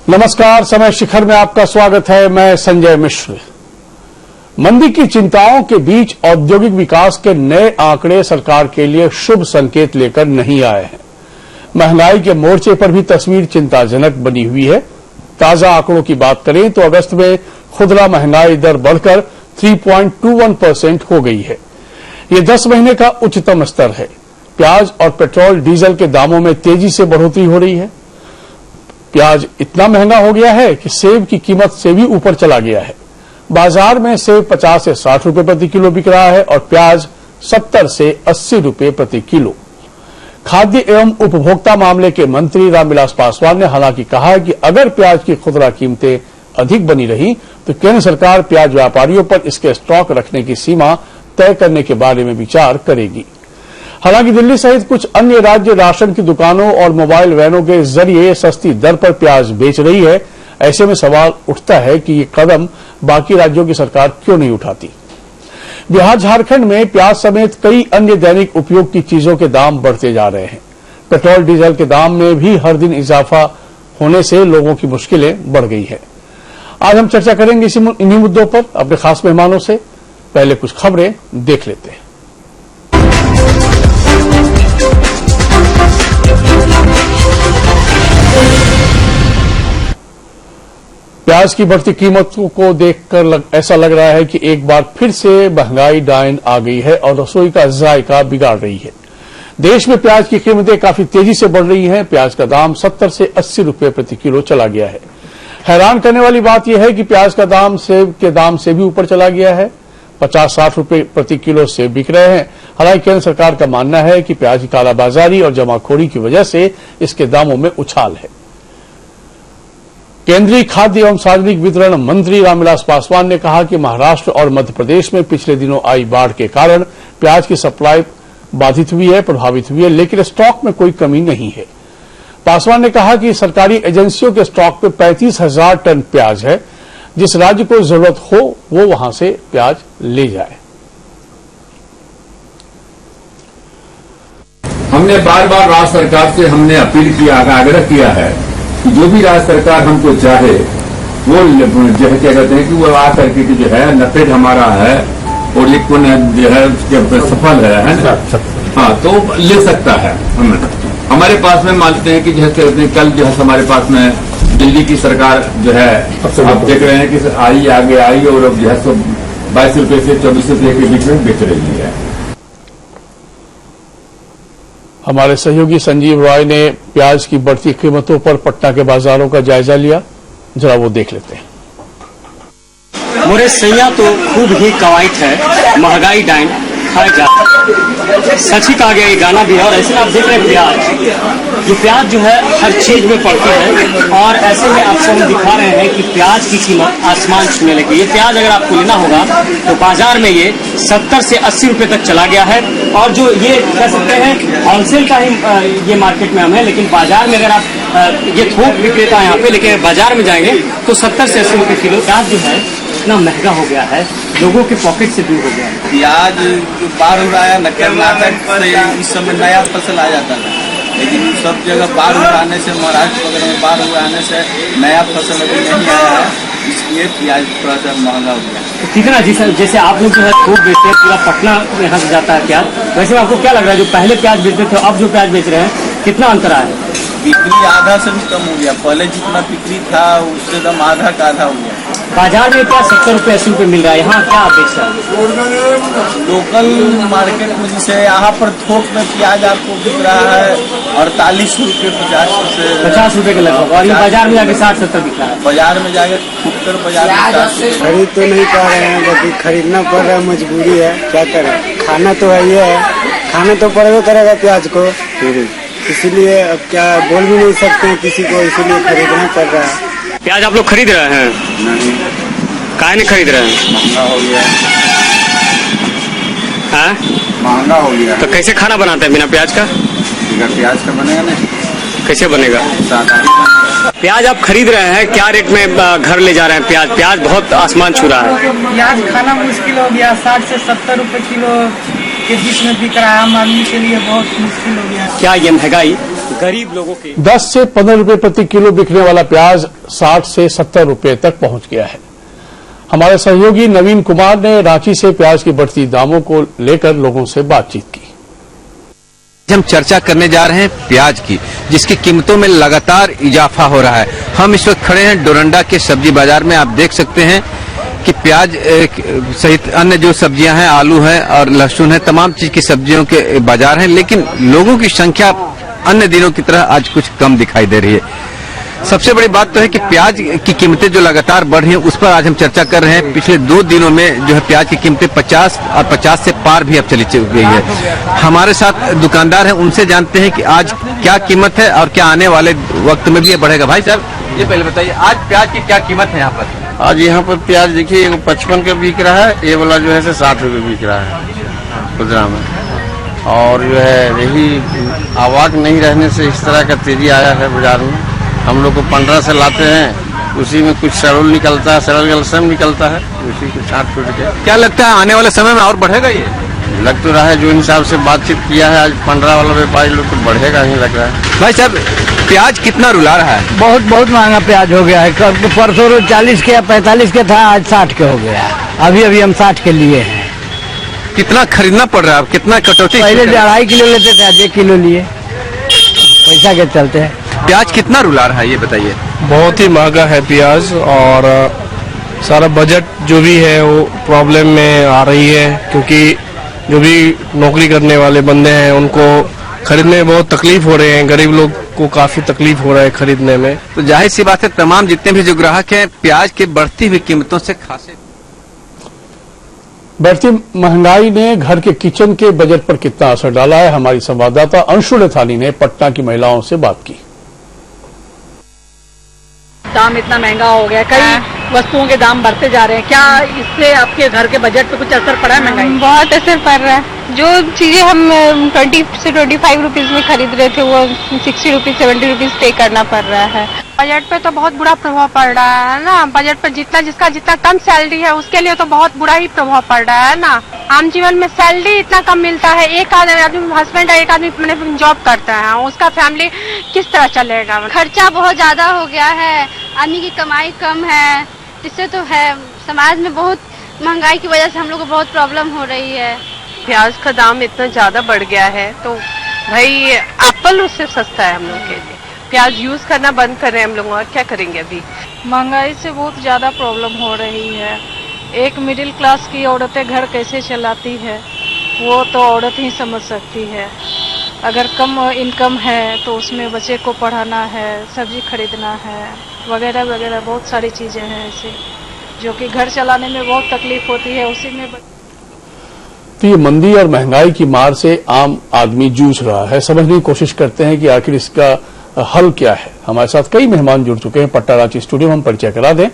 नमस्कार, समय शिखर में आपका स्वागत है। मैं संजय मिश्र। मंदी की चिंताओं के बीच औद्योगिक विकास के नए आंकड़े सरकार के लिए शुभ संकेत लेकर नहीं आए हैं। महंगाई के मोर्चे पर भी तस्वीर चिंताजनक बनी हुई है। ताजा आंकड़ों की बात करें तो अगस्त में खुदरा महंगाई दर बढ़कर 3.21% हो गई है। ये 10 महीने का उच्चतम स्तर है। प्याज और पेट्रोल डीजल के दामों में तेजी से बढ़ोतरी हो रही है। प्याज इतना महंगा हो गया है कि सेब की कीमत से भी ऊपर चला गया है। बाजार में सेब 50 से 60 रुपए प्रति किलो बिक रहा है और प्याज 70 से 80 रुपए प्रति किलो। खाद्य एवं उपभोक्ता मामले के मंत्री रामविलास पासवान ने हालांकि कहा कि अगर प्याज की खुदरा कीमतें अधिक बनी रही तो केंद्र सरकार प्याज व्यापारियों पर इसके स्टॉक रखने की सीमा तय करने के बारे में विचार करेगी। हालांकि दिल्ली सहित कुछ अन्य राज्य राशन की दुकानों और मोबाइल वैनों के जरिए सस्ती दर पर प्याज बेच रही है। ऐसे में सवाल उठता है कि ये कदम बाकी राज्यों की सरकार क्यों नहीं उठाती। बिहार झारखंड में प्याज समेत कई अन्य दैनिक उपयोग की चीजों के दाम बढ़ते जा रहे हैं। पेट्रोल डीजल के दाम में भी हर दिन इजाफा होने से लोगों की मुश्किलें बढ़ गई है। आज हम चर्चा करेंगे इन्हीं मुद्दों पर अपने खास मेहमानों से। पहले कुछ खबरें देख लेते हैं। प्याज की बढ़ती कीमतों को देखकर ऐसा लग रहा है कि एक बार फिर से महंगाई डायन आ गई है और रसोई का जायका बिगाड़ रही है। देश में प्याज की कीमतें काफी तेजी से बढ़ रही हैं। प्याज का दाम 70 से 80 रुपए प्रति किलो चला गया है। हैरान करने वाली बात यह है कि प्याज का दाम सेब के दाम से भी ऊपर चला गया है। 50-60 रुपए प्रति किलो सेब बिक रहे हैं। हालांकि केंद्र सरकार का मानना है कि प्याज की कालाबाजारी और जमाखोरी की वजह से इसके दामों में उछाल है। केंद्रीय खाद्य एवं सार्वजनिक वितरण मंत्री रामविलास पासवान ने कहा कि महाराष्ट्र और मध्य प्रदेश में पिछले दिनों आई बाढ़ के कारण प्याज की सप्लाई बाधित हुई है, प्रभावित हुई है, लेकिन स्टॉक में कोई कमी नहीं है। पासवान ने कहा कि सरकारी एजेंसियों के स्टॉक में 35,000 टन प्याज है। जिस राज्य को जरूरत हो वो वहां से प्याज ले जाए। हमने बार बार राज्य सरकार से हमने अपील किया, आग्रह किया है कि जो भी राज्य सरकार हमको चाहे वो जो है क्या कहते हैं कि वो आ करके जो है नफेद हमारा है और ये जो है उसके सफल है ना, हाँ तो ले सकता है। हमारे पास में मानते हैं कि जो है कल जो है हमारे पास में दिल्ली की सरकार जो है आप देख रहे हैं कि आई आगे आई और अब जो है 22 रुपए से 24 रुपए के बीच में बेच रही है। हमारे सहयोगी संजीव रॉय ने प्याज की बढ़ती कीमतों पर पटना के बाजारों का जायजा लिया। जरा वो देख लेते हैं। मोरे सैया तो खूब ही कवायद है, महंगाई डाइन खाए जा। सच ही कहा गया, ये गाना भी है। और ऐसे में आप देख रहे हैं प्याज, ये प्याज जो है हर चीज में पड़ती है और ऐसे में आपको हम दिखा रहे हैं कि प्याज की कीमत आसमान छूने लगी। ये प्याज अगर आपको लेना होगा तो बाजार में ये 70 से 80 रुपए तक चला गया है। और जो ये कह सकते हैं होलसेल का ही ये मार्केट में हम है, लेकिन बाजार में अगर आप ये थोक विक्रेता यहाँ पे, लेकिन बाजार में जाएंगे तो 70 से 80 रुपए किलो प्याज जो है इतना महंगा हो गया है, लोगों के पॉकेट से दूर हो गया है। प्याज जो बाढ़ हो रहा है न, कर्नाटक से इस समय नया फसल आ जाता है, लेकिन सब जगह बाढ़ आने से, महाराष्ट्र वगैरह में बाढ़ आने से नया फसल अभी नहीं आया है, इसलिए प्याज थोड़ा सा महंगा हो गया। तो कितना जैसे आप लोग जो है थोक बेचते हैं, पूरा पटना यहाँ से जाता है प्याज, वैसे में आपको क्या लग रहा है जो पहले प्याज बेचते थे अब जो प्याज बेच रहे हैं कितना अंतर आया? बिक्री आधा से भी कम हो गया। पहले जितना बिक्री था उससे एकदम आधा का आधा हो गया। बाजार में क्या 70 रुपए 80 रुपए मिल रहा है, यहाँ क्या बेच रहा है? लोकल मार्केट में जैसे यहाँ पर थोक में प्याज आपको बिक रहा है 48 रुपये 50 रुपए के लगभग, और ये बाजार में जाके 60-70 बिक रहा है। बाजार में जाके फुटकर बाजार में खरीद तो नहीं पा रहे हैं, लेकिन खरीदना पड़ रहा है, मजबूरी है, क्या करें। खाना तो है, ये है, खाना तो पड़ेगा करेगा प्याज को, इसीलिए अब क्या बोल भी नहीं सकते हैं किसी को, इसीलिए खरीदना पड़ रहा है। प्याज आप लोग खरीद रहे हैं? नहीं, काहे नहीं खरीद रहे हैं? महंगा हो गया है, महंगा हो गया। तो कैसे खाना बनाते हैं बिना प्याज का? बिना प्याज का बनेगा नहीं। कैसे बनेगा? सादा। प्याज आप खरीद रहे हैं, क्या रेट में घर ले जा रहे हैं? प्याज बहुत आसमान छू रहा है। प्याज खाना मुश्किल हो गया, 60 से 70 रुपए किलो के बीच में बिक रहा है। आम आदमी के लिए बहुत मुश्किल हो गया। क्या ये महंगाई गरीब लोगों के 10 से 15 रुपए प्रति किलो बिकने वाला प्याज 60 से 70 रुपए तक पहुंच गया है। हमारे सहयोगी नवीन कुमार ने रांची से प्याज की बढ़ती दामों को लेकर लोगों से बातचीत की। हम चर्चा करने जा रहे हैं प्याज की, जिसकी कीमतों में लगातार इजाफा हो रहा है। हम इस वक्त खड़े हैं डोरंडा के सब्जी बाजार में। आप देख सकते हैं कि प्याज सहित अन्य जो सब्जियां हैं, आलू है और लहसुन है, तमाम चीज की सब्जियों के बाजार हैं, लेकिन लोगों की संख्या अन्य दिनों की तरह आज कुछ कम दिखाई दे रही है। सबसे बड़ी बात तो है कि प्याज की कीमतें जो लगातार बढ़ रही हैं, उस पर आज हम चर्चा कर रहे हैं। पिछले 2 दिनों में जो है प्याज की कीमतें 50 और 50 से पार भी अब चली गई है। हमारे साथ दुकानदार हैं, उनसे जानते हैं कि आज क्या कीमत है और क्या आने वाले वक्त में भी ये बढ़ेगा। भाई साहब, ये पहले बताइए, आज प्याज की क्या कीमत है यहाँ पर? आज यहाँ पर प्याज देखिए 55 का बिक रहा है, ये वाला जो है 60 रुपये बिक रहा है खुदरा में। और जो है यही आवाक नहीं रहने से इस तरह का तेजी आया है बाजार में। हम लोग को 15 से लाते हैं, उसी में कुछ सरल निकलता है, सरल गलसम निकलता है, उसी को छाट छूट के। क्या लगता है आने वाले समय में और बढ़ेगा? ये लग तो रहा है, जो हिसाब से बातचीत किया है आज 15 वाला व्यापारी लोग, तो बढ़ेगा ही लग रहा है। भाई साहब, प्याज कितना रुला रहा है? बहुत महंगा प्याज हो गया है। परसों रोज 40 के 45 के था, आज 60 के हो गया। अभी हम 60 के लिए हैं। कितना खरीदना पड़ रहा है? कितना कटौती? पहले 2.5 किलो लेते थे, आज 1 किलो लिए, पैसा के चलते हैं। प्याज कितना रुला रहा है ये बताइए? बहुत ही महंगा है प्याज, और सारा बजट जो भी है वो प्रॉब्लम में आ रही है, क्योंकि जो भी नौकरी करने वाले बंदे हैं उनको खरीदने में बहुत तकलीफ हो रहे हैं। गरीब लोग को काफी तकलीफ हो रहा है खरीदने में। तो जाहिर सी बात है, तमाम जितने भी जो ग्राहक हैं प्याज की बढ़ती हुई कीमतों से खासे। बढ़ती महंगाई ने घर के किचन के बजट पर कितना असर डाला है, हमारी संवाददाता अंशु लेथानी ने पटना की महिलाओं से बात की। दाम इतना महंगा हो गया, कई वस्तुओं के दाम बढ़ते जा रहे हैं। क्या इससे आपके घर के बजट पे कुछ असर पड़ा है? महंगाई बहुत असर पड़ रहा है। जो चीजें हम 20 से 25 रुपीज में खरीद रहे थे, वो 60 रुपीज 70 रुपीज पे करना पड़ रहा है। बजट पे तो बहुत बुरा प्रभाव पड़ रहा है ना। बजट पे जिसका जितना कम सैलरी है उसके लिए तो बहुत बुरा ही प्रभाव पड़ रहा है ना। आम जीवन में सैलरी इतना कम मिलता है, एक आदमी हस्बैंड एक आदमी मैंने जॉब करता है, उसका फैमिली किस तरह चलेगा? खर्चा बहुत ज्यादा हो गया है, आदमी की कमाई कम है, इससे तो है समाज में बहुत महंगाई की वजह से हम लोग को बहुत प्रॉब्लम हो रही है। प्याज का दाम इतना ज्यादा बढ़ गया है तो भाई एप्पल उससे सस्ता है हम लोग के लिए। प्याज यूज करना बंद कर रहे हैं हम लोग, और क्या करेंगे? अभी महंगाई से बहुत ज्यादा प्रॉब्लम हो रही है। एक मिडिल क्लास की औरतें घर कैसे चलाती है वो तो औरत ही समझ सकती है। अगर कम इनकम है तो उसमें बच्चे को पढ़ाना है, सब्जी खरीदना है, वगैरह वगैरह बहुत सारी चीजें हैं ऐसे जो कि घर चलाने में बहुत तकलीफ होती है। उसी में तो ये मंदी और महंगाई की मार से आम आदमी जूझ रहा है। समझने की कोशिश करते हैं कि आखिर इसका हल क्या है। हमारे साथ कई मेहमान जुड़ चुके हैं पटना रांची स्टूडियो में। हम परिचय करा दें,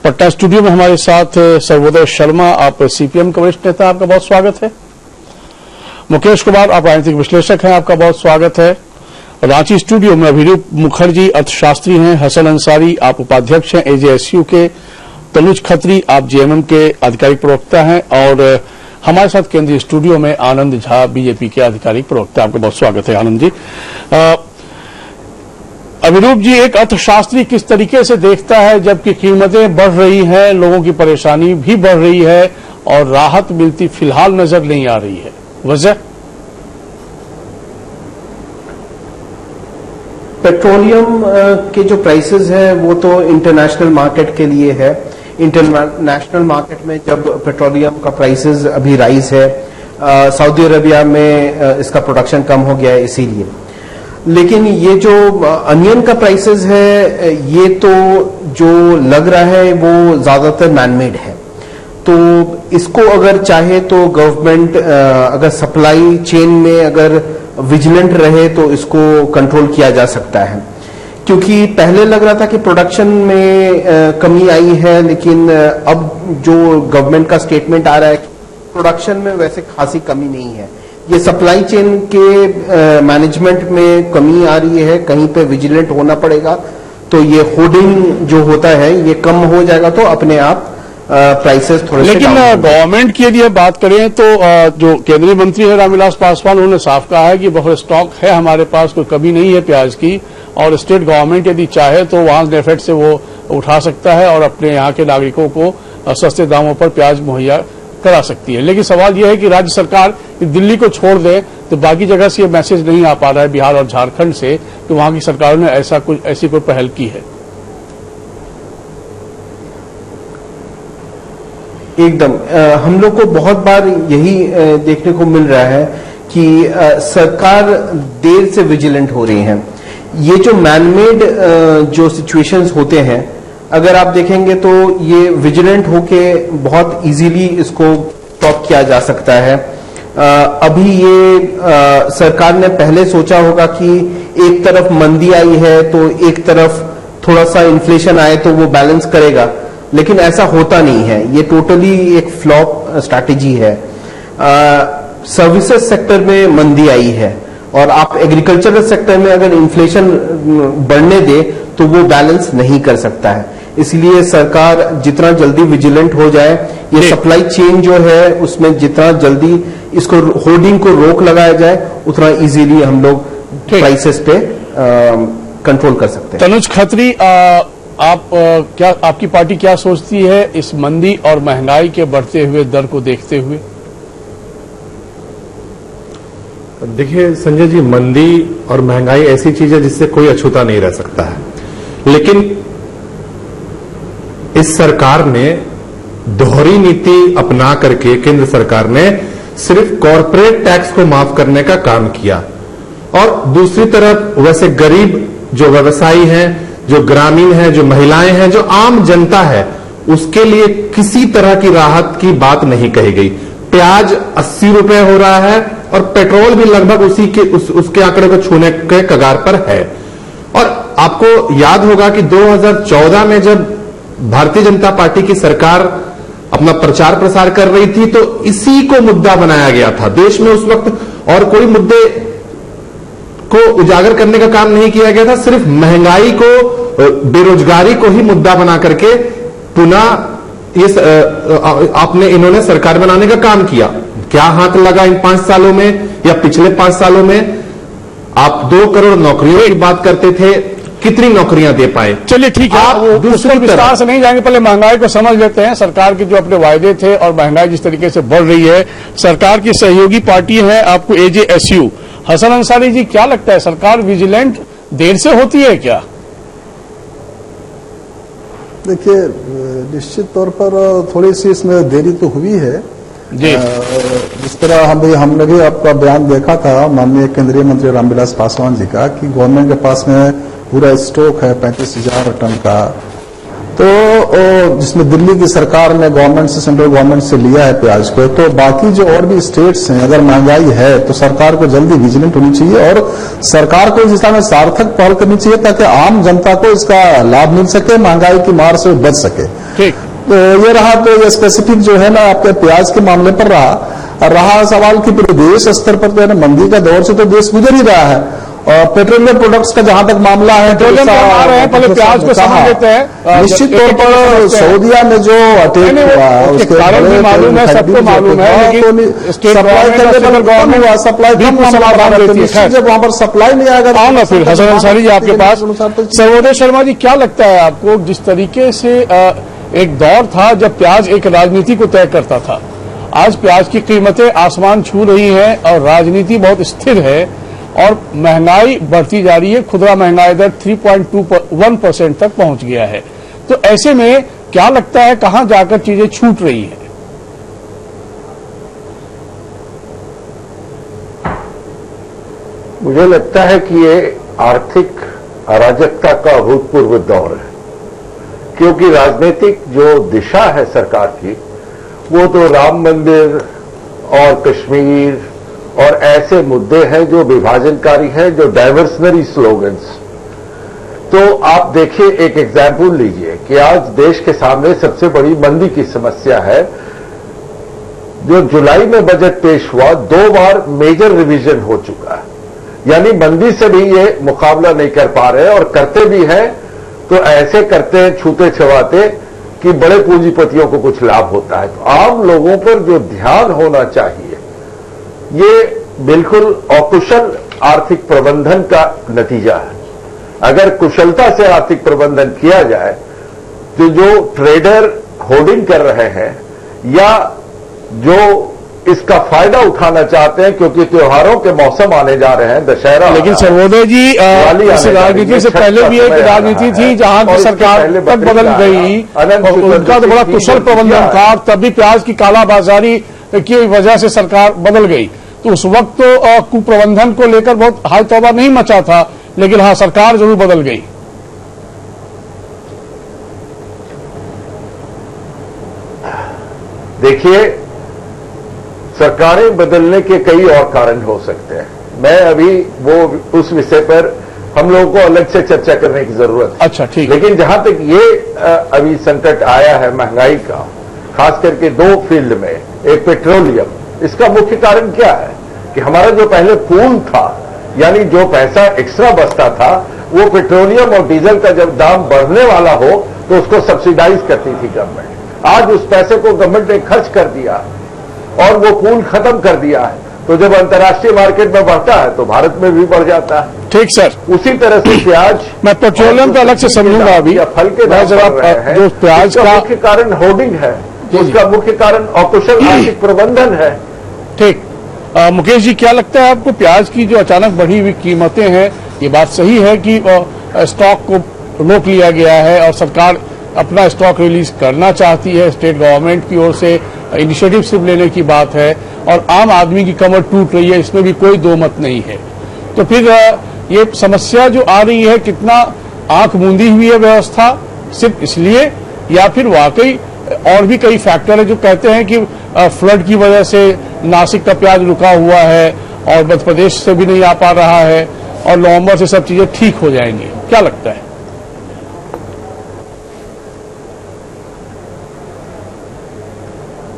पटना स्टूडियो में हमारे साथ सर्वोदय शर्मा, आप सीपीएम के वरिष्ठ नेता, आपका बहुत स्वागत है। मुकेश कुमार, आप राजनीतिक विश्लेषक हैं, आपका बहुत स्वागत है। रांची स्टूडियो में अभिरूप मुखर्जी अर्थशास्त्री हैं, हसन अंसारी आप उपाध्यक्ष हैं एजेएसयू के, तनुज खत्री आप जेएमएम के आधिकारिक प्रवक्ता हैं, और हमारे साथ केंद्रीय स्टूडियो में आनंद झा बीजेपी के आधिकारिक प्रवक्ता। आपका बहुत स्वागत है आनंद जी। अभिरूप जी, एक अर्थशास्त्री किस तरीके से देखता है जबकि कीमतें बढ़ रही हैं, लोगों की परेशानी भी बढ़ रही है और राहत मिलती फिलहाल नजर नहीं आ रही है, वजह? पेट्रोलियम के जो प्राइसेस हैं वो तो इंटरनेशनल मार्केट के लिए है। इंटरनेशनल मार्केट में जब पेट्रोलियम का प्राइसेस अभी राइज है, सऊदी अरेबिया में इसका प्रोडक्शन कम हो गया है इसीलिए। लेकिन ये जो अनियन का प्राइसेस है, ये तो जो लग रहा है वो ज्यादातर मैनमेड है। तो इसको अगर चाहे तो गवर्नमेंट अगर सप्लाई चेन में अगर विजिलेंट रहे तो इसको कंट्रोल किया जा सकता है। क्योंकि पहले लग रहा था कि प्रोडक्शन में कमी आई है, लेकिन अब जो गवर्नमेंट का स्टेटमेंट आ रहा है कि प्रोडक्शन में वैसे खासी कमी नहीं है। ये सप्लाई चेन के मैनेजमेंट में कमी आ रही है, कहीं पे विजिलेंट होना पड़ेगा। तो ये होर्डिंग जो होता है ये कम हो जाएगा तो अपने आप प्राइसेस थोड़े से लेकिन down होंगे। गवर्नमेंट की यदि बात करें तो जो केंद्रीय मंत्री है रामविलास पासवान, उन्होंने साफ कहा है कि बफर स्टॉक है हमारे पास, कोई कमी नहीं है प्याज की, और स्टेट गवर्नमेंट यदि चाहे तो वहां नेफेड से वो उठा सकता है और अपने यहाँ के नागरिकों को सस्ते दामों पर प्याज मुहैया करा सकती है। लेकिन सवाल यह है कि राज्य सरकार दिल्ली को छोड़ दे तो बाकी जगह से ये मैसेज नहीं आ पा रहा है, बिहार और झारखंड से, कि वहां की सरकारों ने ऐसी कोई पहल की है। एकदम हम लोग को बहुत बार यही देखने को मिल रहा है कि सरकार देर से विजिलेंट हो रही है। ये जो मैनमेड जो सिचुएशंस होते हैं, अगर आप देखेंगे तो ये विजिलेंट होके बहुत इजीली इसको स्टॉप किया जा सकता है। अभी ये सरकार ने पहले सोचा होगा कि एक तरफ मंदी आई है तो एक तरफ थोड़ा सा इन्फ्लेशन आए तो वो बैलेंस करेगा, लेकिन ऐसा होता नहीं है। ये टोटली एक फ्लॉप स्ट्रैटेजी है। सर्विसेज सेक्टर में मंदी आई है और आप एग्रीकल्चरल सेक्टर में अगर इन्फ्लेशन बढ़ने दे तो वो बैलेंस नहीं कर सकता है। इसलिए सरकार जितना जल्दी विजिलेंट हो जाए, ये सप्लाई चेन जो है उसमें जितना जल्दी इसको होर्डिंग को रोक लगाया जाए, उतना इजीली हम लोग प्राइसेस पे कंट्रोल कर सकते हैं। तनुज खत्री, क्या आपकी पार्टी क्या सोचती है इस मंदी और महंगाई के बढ़ते हुए दर को देखते हुए? देखिए संजय जी, मंदी और महंगाई ऐसी चीज है जिससे कोई अछूता नहीं रह सकता है, लेकिन इस सरकार ने दोहरी नीति अपना करके केंद्र सरकार ने सिर्फ कॉरपोरेट टैक्स को माफ करने का काम किया, और दूसरी तरफ वैसे गरीब जो व्यवसायी हैं, जो ग्रामीण हैं, जो महिलाएं हैं, जो आम जनता है, उसके लिए किसी तरह की राहत की बात नहीं कही गई। प्याज 80 रुपए हो रहा है और पेट्रोल भी लगभग उसके आंकड़े को छूने के कगार पर है। और आपको याद होगा कि 2014 में जब भारतीय जनता पार्टी की सरकार अपना प्रचार प्रसार कर रही थी तो इसी को मुद्दा बनाया गया था। देश में उस वक्त और कोई मुद्दे को उजागर करने का काम नहीं किया गया था, सिर्फ महंगाई को, बेरोजगारी को ही मुद्दा बना करके पुनः इन्होंने सरकार बनाने का काम किया। क्या हाथ लगा इन 5 सालों में या पिछले 5 सालों में? आप 2 करोड़ नौकरियों की बात करते थे, कितनी नौकरियां दे पाए? चलिए ठीक है, आप दूसरे विस्तार से नहीं जाएंगे, पहले महंगाई को समझ लेते हैं। सरकार के जो अपने वायदे थे और महंगाई जिस तरीके से बढ़ रही है, सरकार की सहयोगी पार्टी है आपको AJSU, हसन अंसारी जी, क्या लगता है सरकार विजिलेंट देर से होती है क्या? देखिए, निश्चित तौर पर थोड़ी सी इसमें देरी तो हुई है जी। जिस तरह हमने भी आपका बयान देखा था माननीय केंद्रीय मंत्री रामविलास पासवान जी का कि गवर्नमेंट के पास में पूरा स्टॉक है 35,000 टन का, तो जिसमें दिल्ली की सरकार ने गवर्नमेंट से, सेंट्रल गवर्नमेंट से लिया है प्याज को, तो बाकी जो और भी स्टेट्स हैं, अगर महंगाई है तो सरकार को जल्दी विजिलेंट होनी चाहिए और सरकार को इस दिशा में सार्थक पहल करनी चाहिए ताकि आम जनता को इसका लाभ मिल सके, महंगाई की मार से बच सके। तो ये रहा, तो ये स्पेसिफिक जो है ना आपके प्याज के मामले पर रहा सवाल कि पूरे देश स्तर पर तो है ना मंदी का दौर से तो देश गुजर ही रहा है, और पेट्रोलियम प्रोडक्ट्स का जहां तक मामला है, पेट्रोलियम पहले प्याज को समझ लेते हैं। निश्चित तौर पर सऊदिया में जो अटैक हुआ उसके कारण भी मालूम है, सबको मालूम है, लेकिन सप्लाई करने पर गवर्नमेंट हुआ, सप्लाई जब वहां पर सप्लाई नहीं आएगा आओ फिर हसन अंसारी जी आपके पास। सर्वोदय शर्मा जी, क्या लगता है आपको, जिस तरीके से एक दौर था जब प्याज एक राजनीति को तय करता था, आज प्याज की कीमतें आसमान छू रही हैं और राजनीति बहुत स्थिर है और महंगाई बढ़ती जा रही है, खुदरा महंगाई दर 3.21% तक पहुंच गया है, तो ऐसे में क्या लगता है कहां जाकर चीजें छूट रही हैं? मुझे लगता है कि ये आर्थिक अराजकता का अभूतपूर्व दौर है, क्योंकि राजनीतिक जो दिशा है सरकार की वो तो राम मंदिर और कश्मीर और ऐसे मुद्दे हैं जो विभाजनकारी हैं, जो डाइवर्सनरी स्लोगन्स। तो आप देखिए, एक एग्जाम्पल लीजिए कि आज देश के सामने सबसे बड़ी मंदी की समस्या है। जो जुलाई में बजट पेश हुआ, 2 बार मेजर रिवीजन हो चुका है, यानी मंदी से भी ये मुकाबला नहीं कर पा रहे, और करते भी हैं तो ऐसे करते हैं छूते छवाते कि बड़े पूंजीपतियों को कुछ लाभ होता है। तो आम लोगों पर जो ध्यान होना चाहिए, ये बिल्कुल अकुशल आर्थिक प्रबंधन का नतीजा है। अगर कुशलता से आर्थिक प्रबंधन किया जाए तो जो ट्रेडर होर्डिंग कर रहे हैं या जो इसका फायदा उठाना चाहते हैं, क्योंकि त्योहारों के मौसम आने जा रहे हैं, दशहरा, लेकिन सर्वोदय जी इस राजनीति से पहले भी एक राजनीति थी जहां की सरकार तब बदल गई और उनका तो बड़ा कुशल प्रबंधन था, तब भी प्याज की कालाबाजारी की वजह से सरकार बदल गई। तो उस वक्त तो कुप्रबंधन को लेकर बहुत हाई तौबा नहीं मचा था, लेकिन हाँ सरकार जरूर बदल गई। देखिए, सरकारें बदलने के कई और कारण हो सकते हैं। मैं अभी वो उस विषय पर हम लोगों को अलग से चर्चा करने की जरूरत है। अच्छा, ठीक। लेकिन जहां तक ये अभी संकट आया है महंगाई का, खास करके दो फील्ड में, एक पेट्रोलियम, इसका मुख्य कारण क्या है कि हमारा जो पहले पूल था, यानी जो पैसा एक्स्ट्रा बचता था, वो पेट्रोलियम और डीजल का जब दाम बढ़ने वाला हो तो उसको सब्सिडाइज करती थी गवर्नमेंट। आज उस पैसे को गवर्नमेंट ने खर्च कर दिया और वो पूल खत्म कर दिया है, तो जब अंतर्राष्ट्रीय मार्केट में बढ़ता है तो भारत में भी बढ़ जाता है। ठीक सर। उसी तरह से प्याज, मैं पेट्रोलियम का अलग से समझूंगा अभी, या फल के दाम बढ़ रहे हैं, जो प्याज का मुख्य कारण होर्डिंग है, उसका मुख्य कारण अकुशल आर्थिक प्रबंधन है। ठीक। मुकेश जी, क्या लगता है आपको प्याज की जो अचानक बढ़ी हुई कीमतें हैं, ये बात सही है कि स्टॉक को रोक लिया गया है और सरकार अपना स्टॉक रिलीज करना चाहती है, स्टेट गवर्नमेंट की ओर से इनिशिएटिव सिर्फ लेने की बात है और आम आदमी की कमर टूट रही है, इसमें भी कोई दो मत नहीं है। तो फिर ये समस्या जो आ रही है, कितना आंख मूंदी हुई है व्यवस्था सिर्फ इसलिए, या फिर वाकई और भी कई फैक्टर है जो कहते हैं कि फ्लड की वजह से नासिक का प्याज रुका हुआ है और मध्य प्रदेश से भी नहीं आ पा रहा है और नवंबर से सब चीजें ठीक हो जाएंगी, क्या लगता है?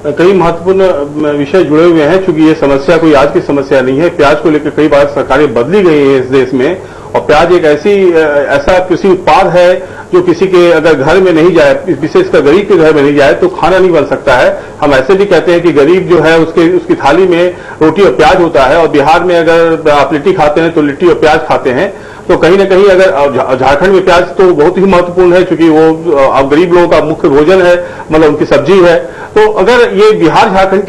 कई महत्वपूर्ण विषय जुड़े हुए हैं, क्योंकि ये समस्या कोई आज की समस्या नहीं है। प्याज को लेकर कई बार सरकारें बदली गई हैं इस देश में, और प्याज एक ऐसा कृषि उत्पाद है जो किसी के अगर घर में नहीं जाए, विशेषकर गरीब के घर में नहीं जाए तो खाना नहीं बन सकता है। हम ऐसे भी कहते हैं कि गरीब जो है उसकी थाली में रोटी और प्याज होता है, और बिहार में अगर आप लिट्टी खाते हैं तो लिट्टी और प्याज खाते हैं। तो कहीं ना कहीं अगर झारखंड में प्याज तो बहुत ही महत्वपूर्ण है, क्योंकि वो अब गरीब लोगों का मुख्य भोजन है, मतलब उनकी सब्जी है। तो अगर ये बिहार झारखंड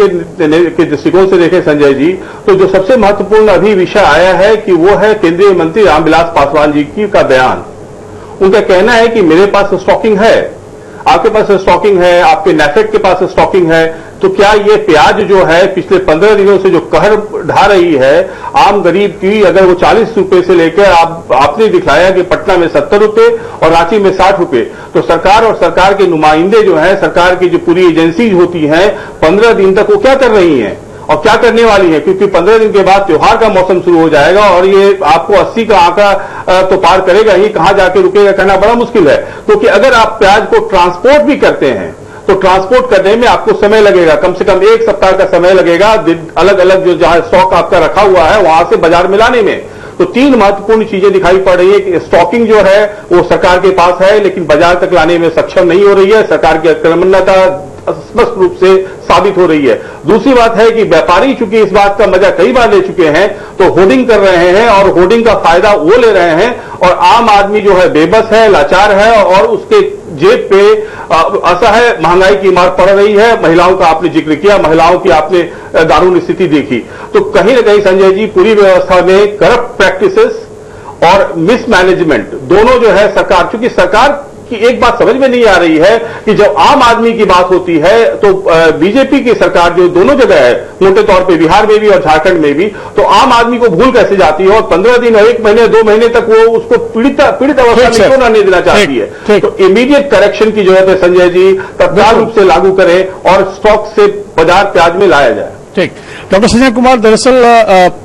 के दृष्टिकोण से देखें संजय जी, तो जो सबसे महत्वपूर्ण अभी विषय आया है कि वो है केंद्रीय मंत्री रामविलास पासवान जी का बयान। उनका कहना है कि मेरे पास स्टॉकिंग है, आपके पास स्टॉकिंग है, आपके नेफेड के पास स्टॉकिंग है, तो क्या ये प्याज जो है पिछले 15 दिनों से जो कहर ढा रही है आम गरीब की, अगर वो 40 रुपए से लेकर आपने दिखलाया कि पटना में 70 रुपए और रांची में 60 रुपए, तो सरकार और सरकार के नुमाइंदे जो है, सरकार की जो पूरी एजेंसीज होती हैं, 15 दिन तक वो क्या कर रही हैं और क्या करने वाली है? क्योंकि 15 दिन के बाद त्योहार का मौसम शुरू हो जाएगा और ये आपको 80 का आंकड़ा तो पार करेगा ही, कहां जाके रुकेगा कहना बड़ा मुश्किल है। क्योंकि अगर आप प्याज को ट्रांसपोर्ट भी करते हैं तो ट्रांसपोर्ट करने में आपको समय लगेगा, कम से कम 1 सप्ताह का समय लगेगा, अलग अलग जो जहां स्टॉक आपका रखा हुआ है वहां से बाजार में लाने में। तो 3 महत्वपूर्ण चीजें दिखाई पड़ रही है कि स्टॉकिंग जो है वो सरकार के पास है, लेकिन बाजार तक लाने में सक्षम नहीं हो रही है, सरकार की अक्रमण्यता स्पष्ट रूप से साबित हो रही है। दूसरी बात है कि व्यापारी चूंकि इस बात का मजा कई बार ले चुके हैं, तो होर्डिंग कर रहे हैं और होर्डिंग का फायदा वो ले रहे हैं, और आम आदमी जो है बेबस है, लाचार है, और उसके जेब पे असह्य महंगाई की मार पड़ रही है। महिलाओं का आपने जिक्र किया, महिलाओं की आपने दारुण स्थिति देखी। तो कहीं न कहीं संजय जी, पूरी व्यवस्था में करप्ट प्रैक्टिसेस और मिसमैनेजमेंट दोनों जो है सरकार, चूंकि सरकार की एक बात समझ में नहीं आ रही है कि जब आम आदमी की बात होती है तो बीजेपी की सरकार जो दोनों जगह है, मोटे तौर पे बिहार में भी और झारखंड में भी, तो आम आदमी को भूल कैसे जाती है और 15 दिन और 1 महीने 2 महीने तक वो उसको पीड़ित अवस्था में क्यों नहीं देना चाहती है? तो इमीडिएट करेक्शन की जरूरत है संजय जी, तत्काल रूप से लागू करें और स्टॉक से बाजार प्याज में लाया जाए। ठीक। डॉक्टर संजय कुमार, दरअसल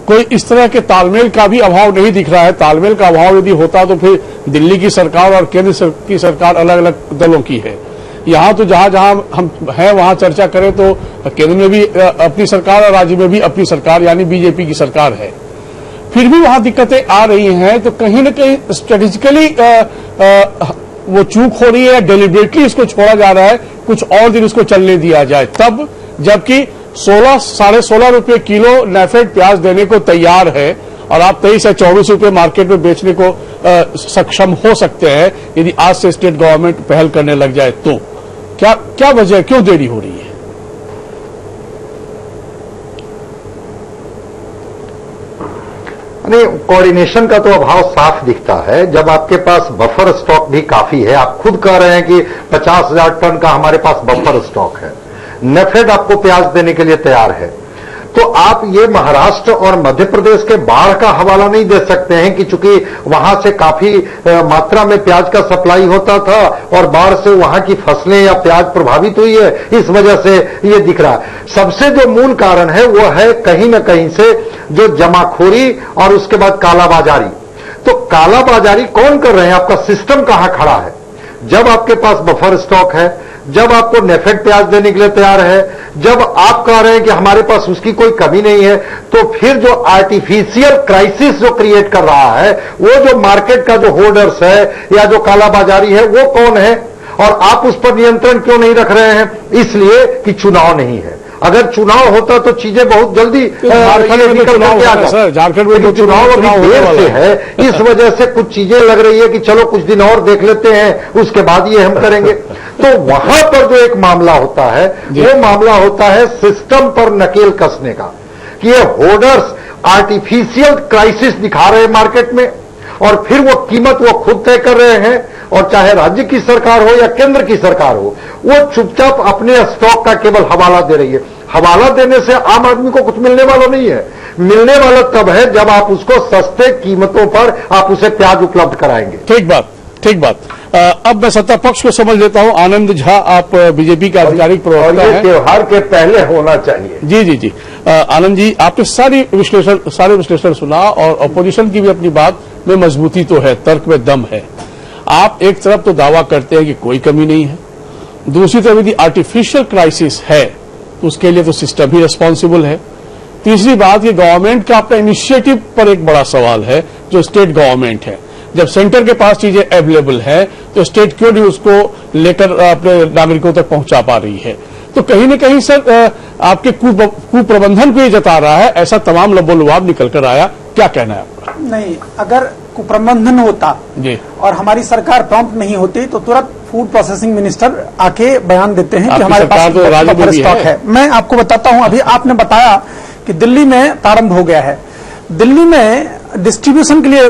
कोई इस तरह के तालमेल का भी अभाव नहीं दिख रहा है। तालमेल का अभाव यदि होता तो फिर दिल्ली की सरकार और केंद्र की सरकार अलग अलग दलों की है। यहाँ तो जहां जहां हम हैं वहां चर्चा करें तो केंद्र में भी अपनी सरकार और राज्य में भी अपनी सरकार यानी बीजेपी की सरकार है, फिर भी वहां दिक्कतें आ रही हैं। तो कहीं न कहीं स्ट्रेटेजिकली वो चूक हो रही है या डेलिबरेटली इसको छोड़ा जा रहा है, कुछ और दिन इसको चलने दिया जाए तब, जबकि 16-16.5 रुपए किलो नेफेड प्याज देने को तैयार है और आप 23 या 24 रुपए मार्केट में बेचने को सक्षम हो सकते हैं यदि आज से स्टेट गवर्नमेंट पहल करने लग जाए तो। क्या वजह, क्यों देरी हो रही है? नहीं, कोऑर्डिनेशन का तो अभाव साफ दिखता है। जब आपके पास बफर स्टॉक भी काफी है, आप खुद कह रहे हैं कि 50,000 टन का हमारे पास बफर स्टॉक है, नेफेड आपको प्याज देने के लिए तैयार है, तो आप ये महाराष्ट्र और मध्य प्रदेश के बाढ़ का हवाला नहीं दे सकते हैं कि चूंकि वहां से काफी मात्रा में प्याज का सप्लाई होता था और बाढ़ से वहां की फसलें या प्याज प्रभावित हुई है, इस वजह से ये दिख रहा है। सबसे जो मूल कारण है वो है कहीं न कहीं से जो जमाखोरी और उसके बाद कालाबाजारी। तो कालाबाजारी कौन कर रहे हैं? आपका सिस्टम कहां खड़ा है? जब आपके पास बफर स्टॉक है, जब आपको नेफेड प्याज देने के लिए तैयार है, जब आप कह रहे हैं कि हमारे पास उसकी कोई कमी नहीं है, तो फिर जो आर्टिफिशियल क्राइसिस जो क्रिएट कर रहा है, वो जो मार्केट का जो होल्डर्स है या जो कालाबाजारी है, वो कौन है? और आप उस पर नियंत्रण क्यों नहीं रख रहे हैं? इसलिए कि चुनाव नहीं है। अगर चुनाव होता तो चीजें बहुत जल्दी झारखंड में चुनाव अभी देर से है, इस वजह से कुछ चीजें लग रही है कि चलो कुछ दिन और देख लेते हैं, उसके बाद ये हम करेंगे। तो वहां पर जो एक मामला होता है, वो मामला होता है सिस्टम पर नकेल कसने का, कि ये होल्डर्स आर्टिफिशियल क्राइसिस दिखा रहे हैं मार्केट में और फिर वो कीमत वो खुद तय कर रहे हैं, और चाहे राज्य की सरकार हो या केंद्र की सरकार हो, वो चुपचाप अपने स्टॉक का केवल हवाला दे रही है। हवाला देने से आम आदमी को कुछ मिलने वाला नहीं है। मिलने वाला तब है जब आप उसको सस्ते कीमतों पर आप उसे प्याज उपलब्ध कराएंगे। ठीक बात। अब मैं सत्ता पक्ष को समझ लेता हूं। आनंद झा, आप बीजेपी का आधिकारिक प्रवक्ता हैं। त्योहार के पहले होना चाहिए। जी। आनंद जी, आपने सारे विश्लेषण सुना और अपोजिशन की भी अपनी बात में मजबूती तो है, तर्क में दम है। आप एक तरफ तो दावा करते हैं कि कोई कमी नहीं है, दूसरी तरफ यदि आर्टिफिशियल क्राइसिस है तो उसके लिए तो सिस्टम ही रिस्पॉन्सिबल है। तीसरी बात, ये गवर्नमेंट का अपना इनिशिएटिव पर एक बड़ा सवाल है, जो स्टेट गवर्नमेंट है। जब सेंटर के पास चीजें अवेलेबल है तो स्टेट क्यों नहीं उसको लेकर अपने नागरिकों तक पहुंचा पा रही है? तो कहीं न कहीं सर आपके कुप्रबंधन को ये जता रहा है, ऐसा तमाम लबोलुआब निकल कर आया। क्या कहना है आपका? नहीं, अगर कुप्रबंधन होता जी और हमारी सरकार प्रॉम्प्ट नहीं होती तो तुरंत फूड प्रोसेसिंग मिनिस्टर आके बयान देते हैं कि हमारे पास बफर स्टॉक है। मैं आपको बताता हूं, अभी आपने बताया कि दिल्ली में प्रारंभ हो गया है। दिल्ली में डिस्ट्रीब्यूशन के लिए,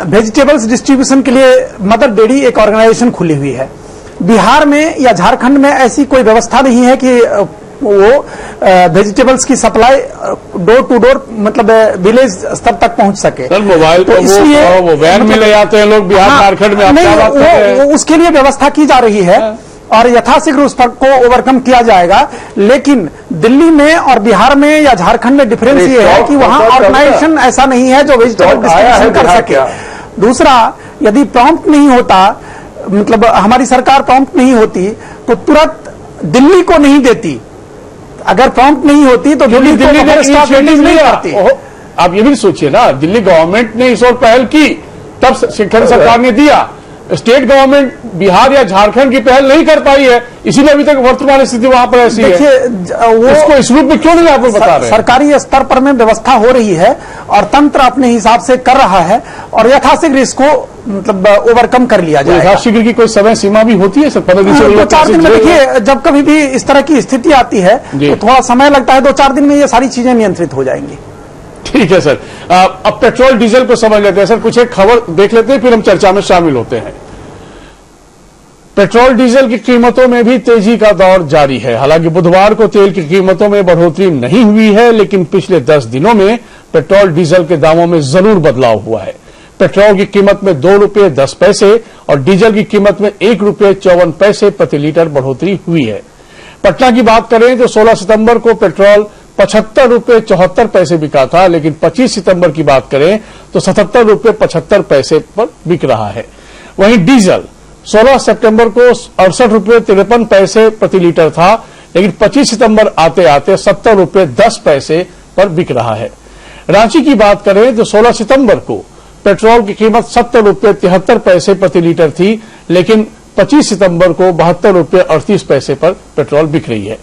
वेजिटेबल्स डिस्ट्रीब्यूशन के लिए मदर डेयरी एक ऑर्गेनाइजेशन खुली हुई है। बिहार में या झारखंड में ऐसी कोई व्यवस्था नहीं है कि वो वेजिटेबल्स की सप्लाई डोर टू डोर, मतलब विलेज स्तर तक पहुंच सके। सर मोबाइल तो इसलिए वो वैन में ले जाते हैं लोग बिहार झारखंड में। नहीं, उसके लिए व्यवस्था की जा रही है और यथाशीघ्र उस पर को ओवरकम किया जाएगा। लेकिन दिल्ली में और बिहार में या झारखंड में डिफरेंस ये है कि वहां ऑर्गेनाइजेशन ऐसा नहीं है जो वेजिटेबल डिस्ट्रीब्यूशन कर सके। दूसरा, यदि प्रॉम्प्ट नहीं होता, मतलब हमारी सरकार प्रॉम्प्ट नहीं होती तो तुरंत दिल्ली को नहीं देती। अगर प्रॉम्प्ट नहीं होती तो दिल्ली में स्टॉक रिलीज नहीं करती। आप ये भी सोचिए ना, दिल्ली गवर्नमेंट ने इस ओर पहल की, तब सेंट्रल सरकार ने दिया। स्टेट गवर्नमेंट बिहार या झारखंड की पहल नहीं कर पाई है, इसीलिए अभी तक वर्तमान स्थिति वहां पर ऐसी है। वो इसको इस रूप में क्यों नहीं आपको बता रहे? सरकारी स्तर पर में व्यवस्था हो रही है और तंत्र अपने हिसाब से कर रहा है और यथाशीघ्र इसको मतलब ओवरकम कर लिया जाए। यथाशीघ्र की कोई समय सीमा भी होती है सर? 15 दिन से 2-4 दिन में। देखिए, जब कभी भी इस तरह की स्थिति आती है तो थोड़ा समय लगता है, 2-4 दिन में ये सारी चीजें नियंत्रित हो जाएंगी। ठीक है सर। अब पेट्रोल डीजल को समझ लेते हैं सर, कुछ एक खबर देख लेते हैं फिर हम चर्चा में शामिल होते हैं। पेट्रोल डीजल की कीमतों में भी तेजी का दौर जारी है। हालांकि बुधवार को तेल की कीमतों में बढ़ोतरी नहीं हुई है, लेकिन पिछले 10 दिनों में पेट्रोल डीजल के दामों में जरूर बदलाव हुआ है। पेट्रोल की कीमत में 2 रुपये 10 पैसे और डीजल की कीमत में 1 रुपये 54 पैसे प्रति लीटर बढ़ोतरी हुई है। पटना की बात करें तो 16 सितंबर को पेट्रोल 75 रुपये 74 पैसे बिका था, लेकिन 25 सितंबर की बात करें तो 77 रुपये 75 पैसे पर बिक रहा है। वहीं डीजल 16 सितंबर को 68 रुपये 53 पैसे प्रति लीटर था, लेकिन 25 सितंबर आते आते 70 रुपये 10 पैसे पर बिक रहा है। रांची की बात करें तो 16 सितंबर को पेट्रोल की कीमत 70 रुपये 73 पैसे प्रति लीटर थी, लेकिन 25 सितंबर को 72 रुपये 38 पैसे पर पेट्रोल बिक रही है।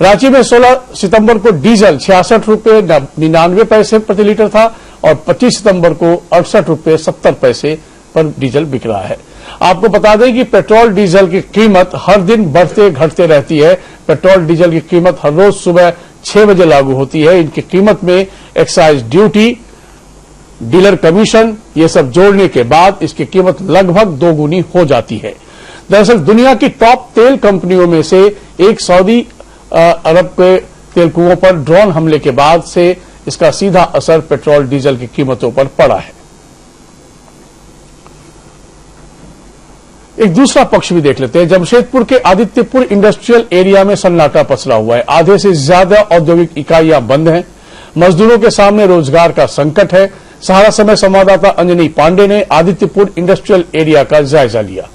रांची में 16 सितंबर को डीजल 66 रुपये 99 पैसे प्रति लीटर था और 25 सितंबर को 68 रुपये 70 पैसे पर डीजल बिक रहा है। आपको बता दें कि पेट्रोल डीजल की कीमत हर दिन बढ़ते घटते रहती है। पेट्रोल डीजल की कीमत हर रोज सुबह 6 बजे लागू होती है। इनकी कीमत में एक्साइज ड्यूटी, डीलर कमीशन ये सब जोड़ने के बाद इसकी कीमत लगभग दोगुनी हो जाती है। दरअसल दुनिया की टॉप तेल कंपनियों में से एक सऊदी अरब के तेल कुओं पर ड्रोन हमले के बाद से इसका सीधा असर पेट्रोल डीजल की कीमतों पर पड़ा है। एक दूसरा पक्ष भी देख लेते हैं। जमशेदपुर के आदित्यपुर इंडस्ट्रियल एरिया में सन्नाटा पसरा हुआ है। आधे से ज्यादा औद्योगिक इकाइयां बंद हैं। मजदूरों के सामने रोजगार का संकट है। सहारा समय संवाददाता अंजनी पांडे ने आदित्यपुर इंडस्ट्रियल एरिया का जायजा लिया।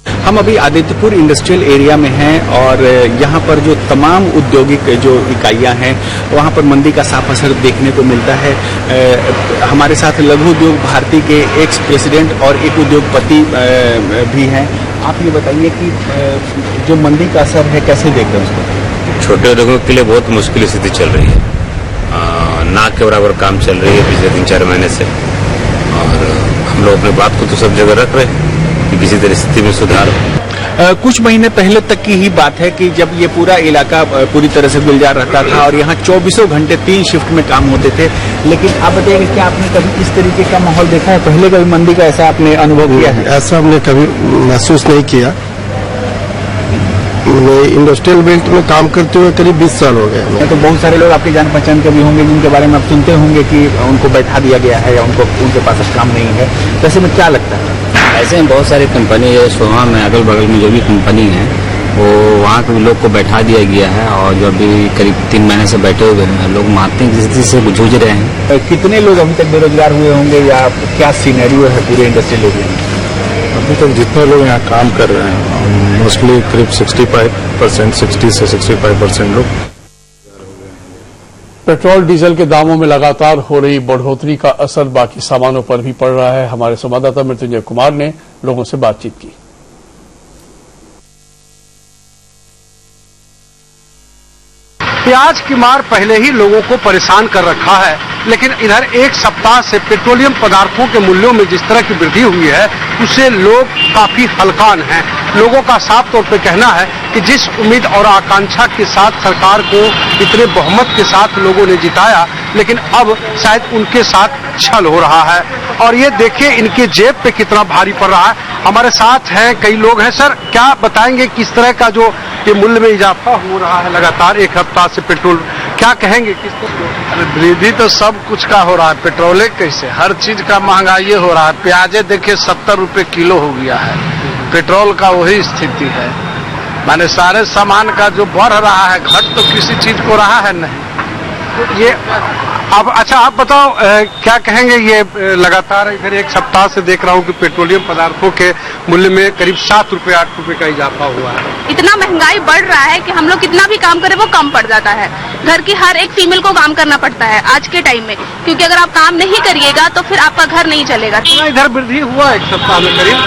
हम अभी आदित्यपुर इंडस्ट्रियल एरिया में हैं और यहाँ पर जो तमाम औद्योगिक जो इकाइयां हैं वहाँ पर मंदी का साफ असर देखने को मिलता है। हमारे साथ लघु उद्योग भारती के एक्स प्रेसिडेंट और एक उद्योगपति भी हैं। आप ये बताइए कि जो मंदी का असर है कैसे देख रहे हैं उसको? छोटे उद्योगों के लिए बहुत मुश्किल स्थिति चल रही है। नाक के बराबर काम चल रही है पिछले 3-4 महीने से और हम लोग अपनी बात को तो सब जगह रख रहे हैं कि किसी तरह स्थिति में सुधार हो। कुछ महीने पहले तक की ही बात है कि जब ये पूरा इलाका पूरी तरह से गुलजार रहता था और यहाँ 24 घंटे 3 शिफ्ट में काम होते थे। लेकिन आप बताइए कि आपने कभी इस तरीके का माहौल देखा है? पहले कभी मंदी का ऐसा आपने अनुभव किया है? ऐसा हमने कभी महसूस नहीं किया। इंडस्ट्रियल बेल्ट में काम करते हुए करीब 20 साल हो गए। तो बहुत सारे लोग आपकी जान पहचान के भी होंगे जिनके बारे में आप सुनते होंगे कि उनको बैठा दिया गया है या उनके पास अब काम नहीं है। तो ऐसे में क्या लगता है? ऐसे में बहुत सारी कंपनी है सोहा में अगल बगल में जो भी कंपनी है वो वहाँ के लोग को बैठा दिया गया है और जो अभी करीब 3 महीने से बैठे हुए हैं लोग मारते हैं स्थिति से जूझ रहे हैं। कितने लोग अभी तक बेरोजगार हुए होंगे या क्या सीनरियो है पूरे इंडस्ट्रियल एरिया में? अभी तक जितने लोग यहाँ काम कर रहे हैं मोस्टली करीब 65% 60 से 65% लोग। पेट्रोल डीजल के दामों में लगातार हो रही बढ़ोतरी का असर बाकी सामानों पर भी पड़ रहा है। हमारे संवाददाता मृत्युंजय कुमार ने लोगों से बातचीत की। प्याज की मार पहले ही लोगों को परेशान कर रखा है, लेकिन इधर एक सप्ताह से पेट्रोलियम पदार्थों के मूल्यों में जिस तरह की वृद्धि हुई है उससे लोग काफी हलकान हैं। लोगों का साफ तौर पे कहना है कि जिस उम्मीद और आकांक्षा के साथ सरकार को इतने बहुमत के साथ लोगों ने जिताया, लेकिन अब शायद उनके साथ छल हो रहा है। और ये देखिए इनके जेब पे कितना भारी पड़ रहा है। हमारे साथ हैं कई लोग हैं। सर क्या बताएंगे किस तरह का जो ये मूल्य में इजाफा हो रहा है लगातार एक हफ्ता से पेट्रोल, क्या कहेंगे किस तरह? वृद्धि तो सब कुछ का हो रहा है, पेट्रोले कैसे, हर चीज का महंगाई हो रहा है। प्याजे देखिए 70 रुपए किलो हो गया है। पेट्रोल का वही स्थिति है, माने सारे सामान का जो बढ़ रहा है घट तो किसी चीज को रहा है नहीं। ये अब अच्छा आप बताओ क्या कहेंगे? ये लगातार इधर एक सप्ताह से देख रहा हूँ कि पेट्रोलियम पदार्थों के मूल्य में करीब 7 रुपए 8 रुपए का इजाफा हुआ है। इतना महंगाई बढ़ रहा है कि हम लोग कितना भी काम करें वो कम पड़ जाता है। घर की हर एक फीमेल को काम करना पड़ता है आज के टाइम में, क्योंकि अगर आप काम नहीं करिएगा तो फिर आपका घर नहीं चलेगा। इधर वृद्धि हुआ एक सप्ताह में करीब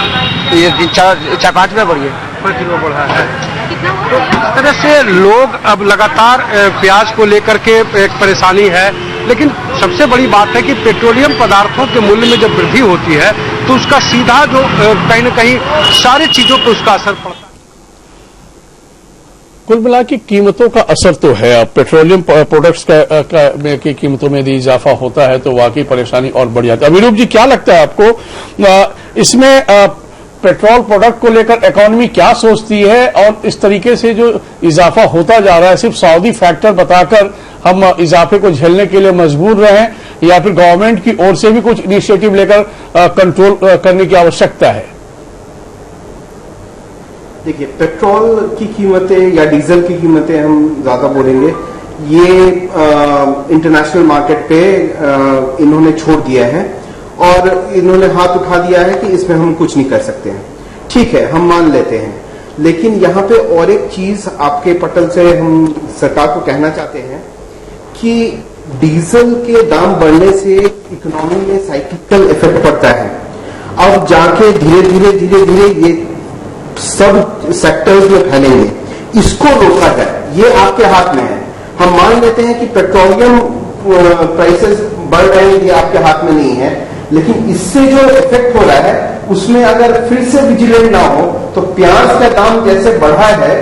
ये 4-5 रुपये बढ़ा है। तो इस तरह से लोग अब लगातार प्याज को लेकर के एक परेशानी है, लेकिन सबसे बड़ी बात है कि पेट्रोलियम पदार्थों के मूल्य में जब वृद्धि होती है तो उसका सीधा जो कहीं न कहीं सारी चीजों पर उसका असर पड़ता है। कुल मिला की कीमतों का असर तो है। अब पेट्रोलियम प्रोडक्ट्स की कीमतों में यदि इजाफा होता है तो वाकई परेशानी और बढ़ जाती है। अमीरूप जी क्या लगता है आपको इसमें पेट्रोल प्रोडक्ट को लेकर इकोनॉमी क्या सोचती है और इस तरीके से जो इजाफा होता जा रहा है सिर्फ सऊदी फैक्टर बताकर हम इजाफे को झेलने के लिए मजबूर रहे या फिर गवर्नमेंट की ओर से भी कुछ इनिशिएटिव लेकर कंट्रोल करने की आवश्यकता है? देखिए पेट्रोल की कीमतें या डीजल की कीमतें हम ज्यादा बोलेंगे, ये इंटरनेशनल मार्केट पे इन्होंने छोड़ दिया है और इन्होंने हाथ उठा दिया है कि इसमें हम कुछ नहीं कर सकते हैं। ठीक है, हम मान लेते हैं, लेकिन यहाँ पे और एक चीज आपके पटल से हम सरकार को कहना चाहते हैं कि डीजल के दाम बढ़ने से इकोनॉमी में साइक्लिकल इफेक्ट पड़ता है। अब जाके धीरे धीरे ये सब सेक्टर्स में फैलेंगे। इसको रोका जाए, ये आपके हाथ में है। हम मान लेते हैं कि पेट्रोलियम प्राइसेस बढ़ रहे हैं, ये आपके हाथ में नहीं है, लेकिन इससे जो इफेक्ट हो रहा है उसमें अगर फिर से विजिलेंट ना हो तो प्याज का दाम जैसे बढ़ा है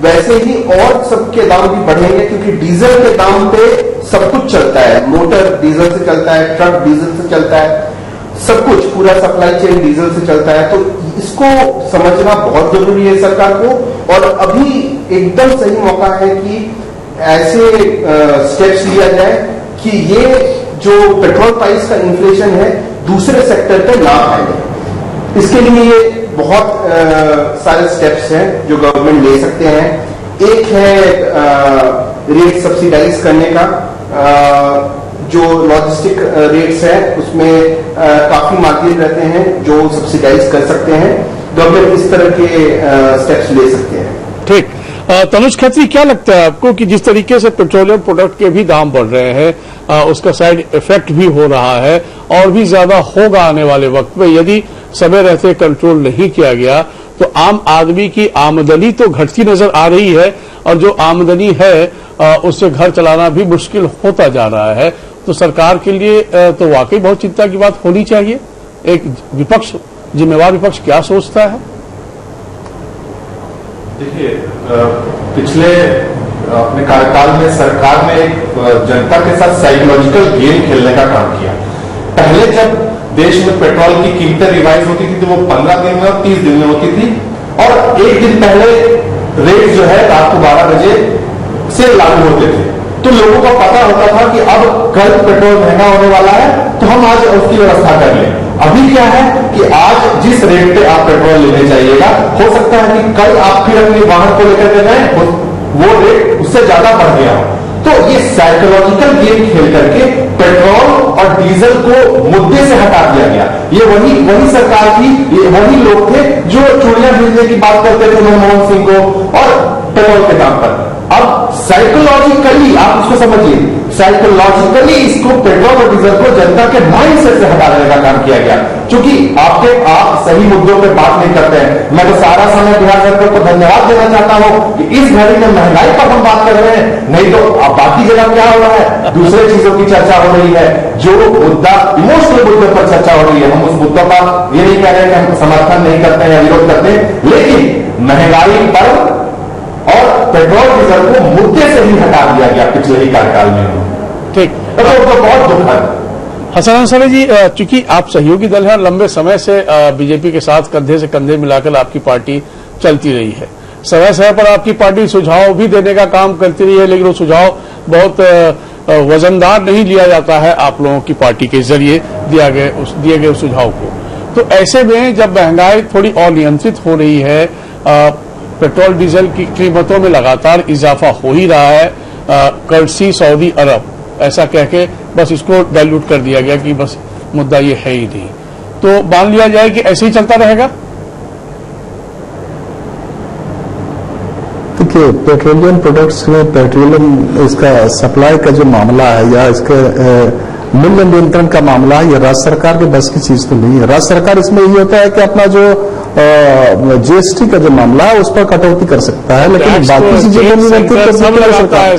वैसे ही और सबके दाम भी बढ़ेंगे, क्योंकि डीजल के दाम पे सब कुछ चलता है। मोटर डीजल से चलता है, ट्रक डीजल से चलता है, सब कुछ पूरा सप्लाई चेन डीजल से चलता है। तो इसको समझना बहुत जरूरी है सरकार को, और अभी एकदम सही मौका है कि ऐसे स्टेप्स लिया जाए कि ये जो पेट्रोल प्राइस का इन्फ्लेशन है दूसरे सेक्टर पे ना फैले। इसके लिए ये बहुत सारे स्टेप्स हैं जो गवर्नमेंट ले सकते हैं। एक है रेट सब्सिडाइज करने का, जो लॉजिस्टिक रेट्स है उसमें काफी मार्जिन रहते हैं जो सब्सिडाइज कर सकते हैं। गवर्नमेंट इस तरह के स्टेप्स ले सकते हैं। ठीक। तनुज खत्री, क्या लगता है आपको कि जिस तरीके से पेट्रोलियम प्रोडक्ट के भी दाम बढ़ रहे हैं, उसका साइड इफेक्ट भी हो रहा है और भी ज्यादा होगा आने वाले वक्त में, यदि समय रहते कंट्रोल नहीं किया गया तो आम आदमी की आमदनी तो घटती नजर आ रही है, और जो आमदनी है उससे घर चलाना भी मुश्किल होता जा रहा है। तो सरकार के लिए तो वाकई बहुत चिंता की बात होनी चाहिए। एक विपक्ष, जिम्मेवार विपक्ष क्या सोचता है? देखिए, पिछले अपने कार्यकाल में सरकार ने एक जनता के साथ साइकोलॉजिकल गेम खेलने का काम किया। पहले जब देश में पेट्रोल की कीमतें रिवाइज होती थी तो वो 15 दिन में और 30 दिन में होती थी, और एक दिन पहले रेट जो है रात को 12 बजे से लागू होते थे। तो लोगों को पता होता था कि अब कल पेट्रोल महंगा होने वाला है तो हम आज उसकी व्यवस्था कर लें। अभी क्या है कि आज जिस रेट पे आप पेट्रोल लेने जाइएगा, हो सकता है कि कल आप फिर अपने वाहन को लेकर के जाए, वो रेट उससे ज्यादा बढ़ गया हो। तो ये साइकोलॉजिकल गेम खेल करके पेट्रोल और डीजल को मुद्दे से हटा दिया गया। ये वही सरकार की, ये वही लोग थे जो चूड़ियां भेजने की बात करते थे मनमोहन सिंह को और पेट्रोल के दाम पर। अब साइकोलॉजिकली आप उसको समझिए, साइकोलॉजिकली इसको पेट्रोल और डीजल को जनता के माइंडसेट से हटा देने का काम किया गया। क्योंकि आप सही मुद्दों पे बात नहीं करते हैं। मैं तो सारा समय बिहार सरकार को धन्यवाद देना चाहता हूं कि इस घड़ी में महंगाई पर हम बात कर रहे हैं, नहीं तो अब बाकी जगह क्या हो रहा है, दूसरे चीजों की चर्चा हो रही है। जो मुद्दा इमोशनल मुद्दों पर चर्चा हो रही है, हम उस मुद्दों का ये नहीं कह रहे हैं कि हम समर्थन नहीं करते हैं या विरोध करते हैं, लेकिन महंगाई पर और पेट्रोल डीजल को मुद्दे से ही हटा दिया गया पिछले ही कार्यकाल में। ठीक, तो बहुत दुख है। हसन अंसारी जी, चूंकि आप सहयोगी दल हैं, लंबे समय से बीजेपी के साथ कंधे से कंधे मिलाकर आपकी पार्टी चलती रही है। समय समय पर आपकी पार्टी सुझाव भी देने का काम करती रही है, लेकिन वो सुझाव बहुत वजनदार नहीं लिया जाता है आप लोगों की पार्टी के जरिए दिए गए उस सुझाव को। तो ऐसे में जब महंगाई थोड़ी अनियंत्रित हो रही है, पेट्रोल डीजल की कीमतों में लगातार इजाफा हो ही रहा है, कर्सी सऊदी अरब ऐसा कह के बस इसको डाइल्यूट कर दिया गया कि बस मुद्दा ये है ही नहीं। तो मान लिया जाए कि ऐसे ही चलता रहेगा। देखिए, पेट्रोलियम प्रोडक्ट्स में पेट्रोलियम इसका सप्लाई का जो मामला है या इसके मूल्य नियंत्रण का मामला है, ये राज्य सरकार के बस की चीज तो नहीं है। राज्य सरकार इसमें ये होता है कि अपना जो जीएसटी का जो मामला है उस पर कटौती कर सकता है, लेकिन बाकी चीजें नियंत्रित कर सकता है।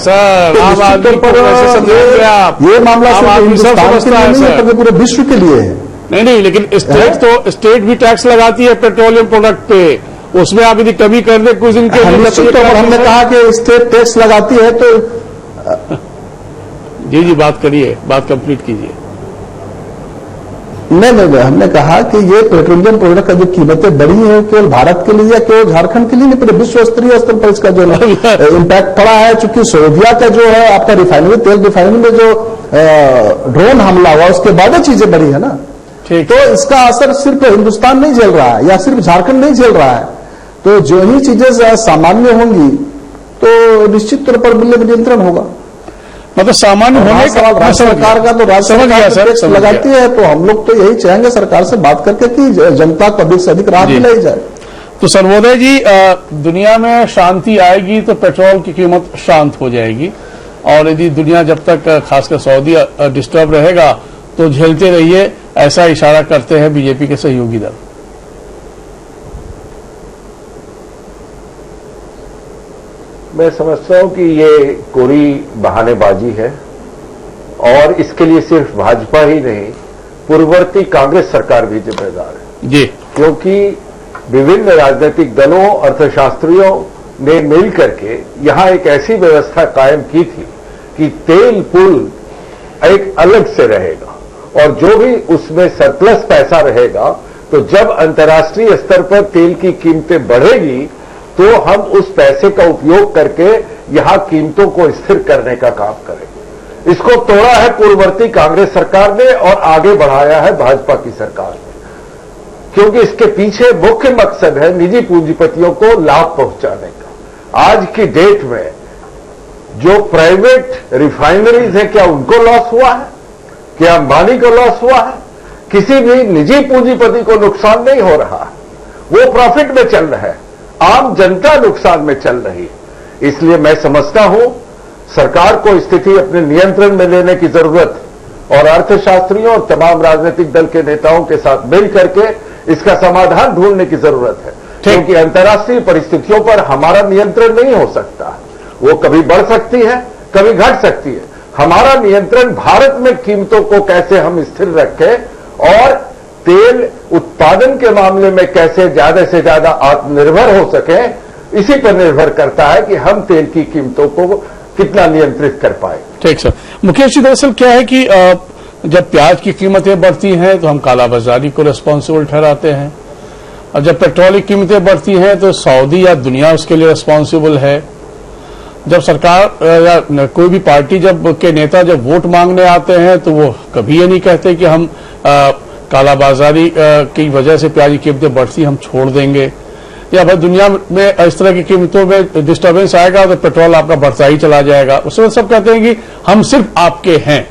ये मामला सिर्फ हिंदुस्तान के लिए नहीं है, पूरे विश्व के लिए है। नहीं, लेकिन स्टेट भी टैक्स लगाती है पेट्रोलियम प्रोडक्ट पे, उसमें आप यदि कमी कर दे कुछ दिन के लिए। हमने कहा कि स्टेट टैक्स लगाती है तो जी बात करिए, बात कंप्लीट कीजिए। नहीं, हमने कहा कि ये पेट्रोलियम प्रोडक्ट का जो कीमतें बढ़ी है केवल भारत के लिए या केवल झारखंड के लिए नहीं, पूरे विश्व स्तरीय स्तर पर इसका जो इम्पैक्ट पड़ा है। चूंकि सऊदीया का जो है आपका रिफाइनरी तेल रिफाइनरी में जो ड्रोन हमला हुआ उसके बाद चीजें बढ़ी है ना, तो इसका असर सिर्फ हिंदुस्तान नहीं झेल रहा है या सिर्फ झारखंड नहीं झेल रहा है। तो जो ही चीजें सामान्य होंगी तो निश्चित तौर पर मूल्य नियंत्रण होगा। मतलब सामान्य होने का राज्य सरकार का तो राज्य सरकार टैक्स लगाती है, तो हम लोग तो यही चाहेंगे सरकार से बात करके कि जनता को अधिक से अधिक राहत दिलाई जाए। तो सर्वोदय जी, दुनिया में शांति आएगी तो पेट्रोल की कीमत शांत हो जाएगी, और यदि दुनिया जब तक खासकर सऊदी डिस्टर्ब रहेगा तो झेलते रहिए, ऐसा इशारा करते हैं बीजेपी के सहयोगी दल। मैं समझता हूं कि ये कोरी बहानेबाजी है और इसके लिए सिर्फ भाजपा ही नहीं, पूर्ववर्ती कांग्रेस सरकार भी जिम्मेदार है जी, क्योंकि विभिन्न राजनीतिक दलों, अर्थशास्त्रियों ने मिल करके यहां एक ऐसी व्यवस्था कायम की थी कि तेल पुल एक अलग से रहेगा और जो भी उसमें सरप्लस पैसा रहेगा, तो जब अंतर्राष्ट्रीय स्तर पर तेल की कीमतें बढ़ेगी तो हम उस पैसे का उपयोग करके यहां कीमतों को स्थिर करने का काम करेंगे। इसको तोड़ा है पूर्ववर्ती कांग्रेस सरकार ने और आगे बढ़ाया है भाजपा की सरकार ने, क्योंकि इसके पीछे मुख्य मकसद है निजी पूंजीपतियों को लाभ पहुंचाने का। आज की डेट में जो प्राइवेट रिफाइनरीज है, क्या उनको लॉस हुआ है? क्या अंबानी को लॉस हुआ है? किसी भी निजी पूंजीपति को नुकसान नहीं हो रहा है, वो प्रॉफिट में चल रहा है, आम जनता नुकसान में चल रही है। इसलिए मैं समझता हूं सरकार को स्थिति अपने नियंत्रण में लेने की जरूरत और अर्थशास्त्रियों और तमाम राजनीतिक दल के नेताओं के साथ मिल करके इसका समाधान ढूंढने की जरूरत है, क्योंकि अंतर्राष्ट्रीय परिस्थितियों पर हमारा नियंत्रण नहीं हो सकता। वो कभी बढ़ सकती है, कभी घट सकती है। हमारा नियंत्रण भारत में कीमतों को कैसे हम स्थिर रखें और तेल उत्पादन के मामले में कैसे ज्यादा से ज्यादा आत्मनिर्भर हो सके, इसी पर निर्भर करता है कि हम तेल की कीमतों को कितना नियंत्रित कर पाए। ठीक सर। मुकेश जी, दरअसल क्या है कि जब प्याज की कीमतें बढ़ती हैं तो हम कालाबाजारी को रिस्पॉन्सिबल ठहराते हैं, और जब पेट्रोल की कीमतें बढ़ती हैं तो सऊदी या दुनिया उसके लिए रिस्पॉन्सिबल है। जब सरकार या कोई भी पार्टी के नेता जब वोट मांगने आते हैं तो वो कभी ये नहीं कहते कि हम कालाबाजारी की वजह से प्याज की कीमतें बढ़ती हम छोड़ देंगे, या भाई दुनिया में इस तरह की कीमतों में डिस्टर्बेंस आएगा तो पेट्रोल आपका बढ़ता ही चला जाएगा। उस वक्त सब कहते हैं कि हम सिर्फ आपके हैं,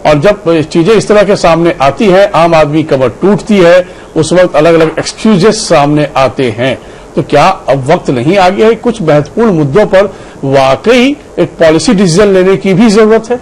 और जब चीजें इस तरह के सामने आती हैं, आम आदमी कमर टूटती है, उस वक्त अलग अलग एक्सक्यूजेस सामने आते हैं। तो क्या अब वक्त नहीं आ गया है कुछ महत्वपूर्ण मुद्दों पर वाकई एक पॉलिसी डिसीजन लेने की भी जरूरत है?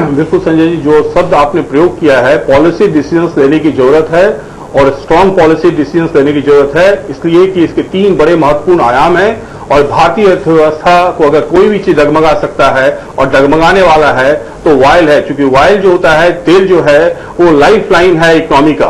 बिल्कुल संजय जी, जो शब्द आपने प्रयोग किया है, पॉलिसी डिसीजंस लेने की जरूरत है और स्ट्रांग पॉलिसी डिसीजंस लेने की जरूरत है, इसलिए कि इसके 3 बड़े महत्वपूर्ण आयाम हैं। और भारतीय अर्थव्यवस्था को अगर कोई भी चीज डगमगा सकता है और डगमगाने वाला है तो ऑयल है, क्योंकि ऑयल जो होता है, तेल जो है, वो लाइफ लाइन है इकोनॉमी का।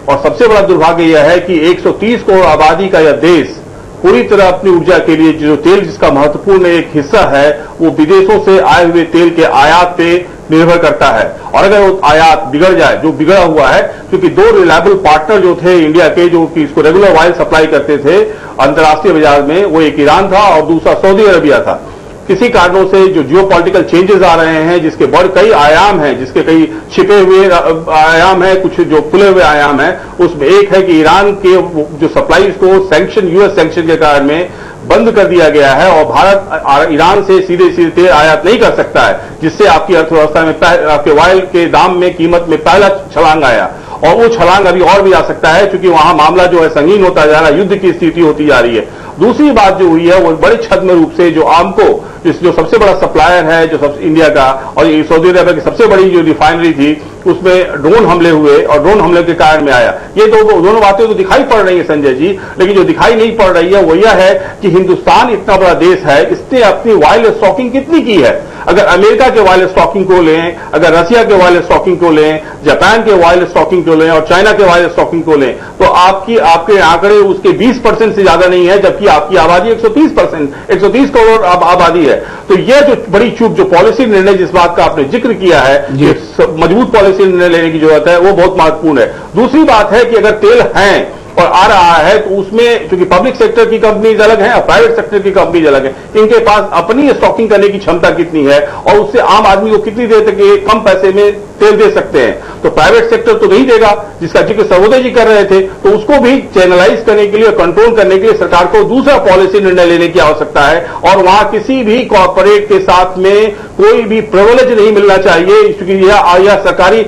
और सबसे बड़ा दुर्भाग्य यह है कि 130 करोड़ आबादी का यह देश पूरी तरह अपनी ऊर्जा के लिए जो तेल जिसका महत्वपूर्ण एक हिस्सा है वो विदेशों से आए हुए तेल के आयात पे निर्भर करता है। और अगर वो आयात बिगड़ जाए, जो बिगड़ा हुआ है, क्योंकि 2 रिलायबल पार्टनर जो थे इंडिया के, जो कि इसको रेगुलर ऑयल सप्लाई करते थे अंतर्राष्ट्रीय बाजार में, वो एक ईरान था और दूसरा सऊदी अरबिया था। किसी कारणों से जो जियोपॉलिटिकल चेंजेस आ रहे हैं, जिसके बड़े कई आयाम हैं, जिसके कई छिपे हुए आयाम हैं, कुछ जो खुले हुए आयाम हैं, उसमें एक है कि ईरान के जो सप्लाई को सैंक्शन, यूएस सैंक्शन के कारण में बंद कर दिया गया है और भारत ईरान से सीधे सीधे तेल आयात नहीं कर सकता है, जिससे आपकी अर्थव्यवस्था में, आपके ऑयल के दाम में, कीमत में पहला छलांग आया। और वो छलांग अभी और भी आ सकता है, क्योंकि वहां मामला जो है संगीन होता जा रहा है, युद्ध की स्थिति होती जा रही है। दूसरी बात जो हुई है वो बड़े छद्म रूप से जो आमको, जो सबसे बड़ा सप्लायर है, जो इंडिया का, और सऊदी अरबिया की सबसे बड़ी जो रिफाइनरी थी, उसमें ड्रोन हमले हुए और ड्रोन हमले के कारण में आया। ये दोनों बातें तो दिखाई पड़ रही है संजय जी, लेकिन जो दिखाई नहीं पड़ रही है वो यह है कि हिंदुस्तान इतना बड़ा देश है, इसने अपनी ऑयल स्टॉकिंग कितनी की है। अगर अमेरिका के ऑयल स्टॉकिंग को लें, अगर रशिया के ऑयल स्टॉकिंग को लें, जापान के ऑयल स्टॉकिंग को लें और चाइना के ऑयल स्टॉकिंग को लें, तो आपके आंकड़े उसके 20% से ज्यादा नहीं है, जबकि आपकी आबादी 130 करोड़ आबादी है। तो यह जो बड़ी चूक, जो पॉलिसी निर्णय जिस बात का आपने जिक्र किया है, मजबूत पॉलिसी निर्णय लेने की जरूरत है, वो बहुत महत्वपूर्ण है। दूसरी बात है कि अगर तेल है और आ रहा है तो उसमें क्योंकि पब्लिक सेक्टर की कंपनीज अलग हैं और प्राइवेट सेक्टर की कंपनीज अलग हैं, इनके पास अपनी स्टॉकिंग करने की क्षमता कितनी है और उससे आम आदमी को कितनी देर तक ये कम पैसे में तेल दे सकते हैं। तो प्राइवेट सेक्टर तो नहीं देगा, जिसका जिक्र सर्वोदय जी कर रहे थे, तो उसको भी चैनलाइज करने के लिए, कंट्रोल करने के लिए सरकार को दूसरा पॉलिसी निर्णय लेने की आवश्यकता है। और वहां किसी भी कॉर्पोरेट के साथ में कोई भी प्रिविलेज नहीं मिलना चाहिए, क्योंकि यह सरकारी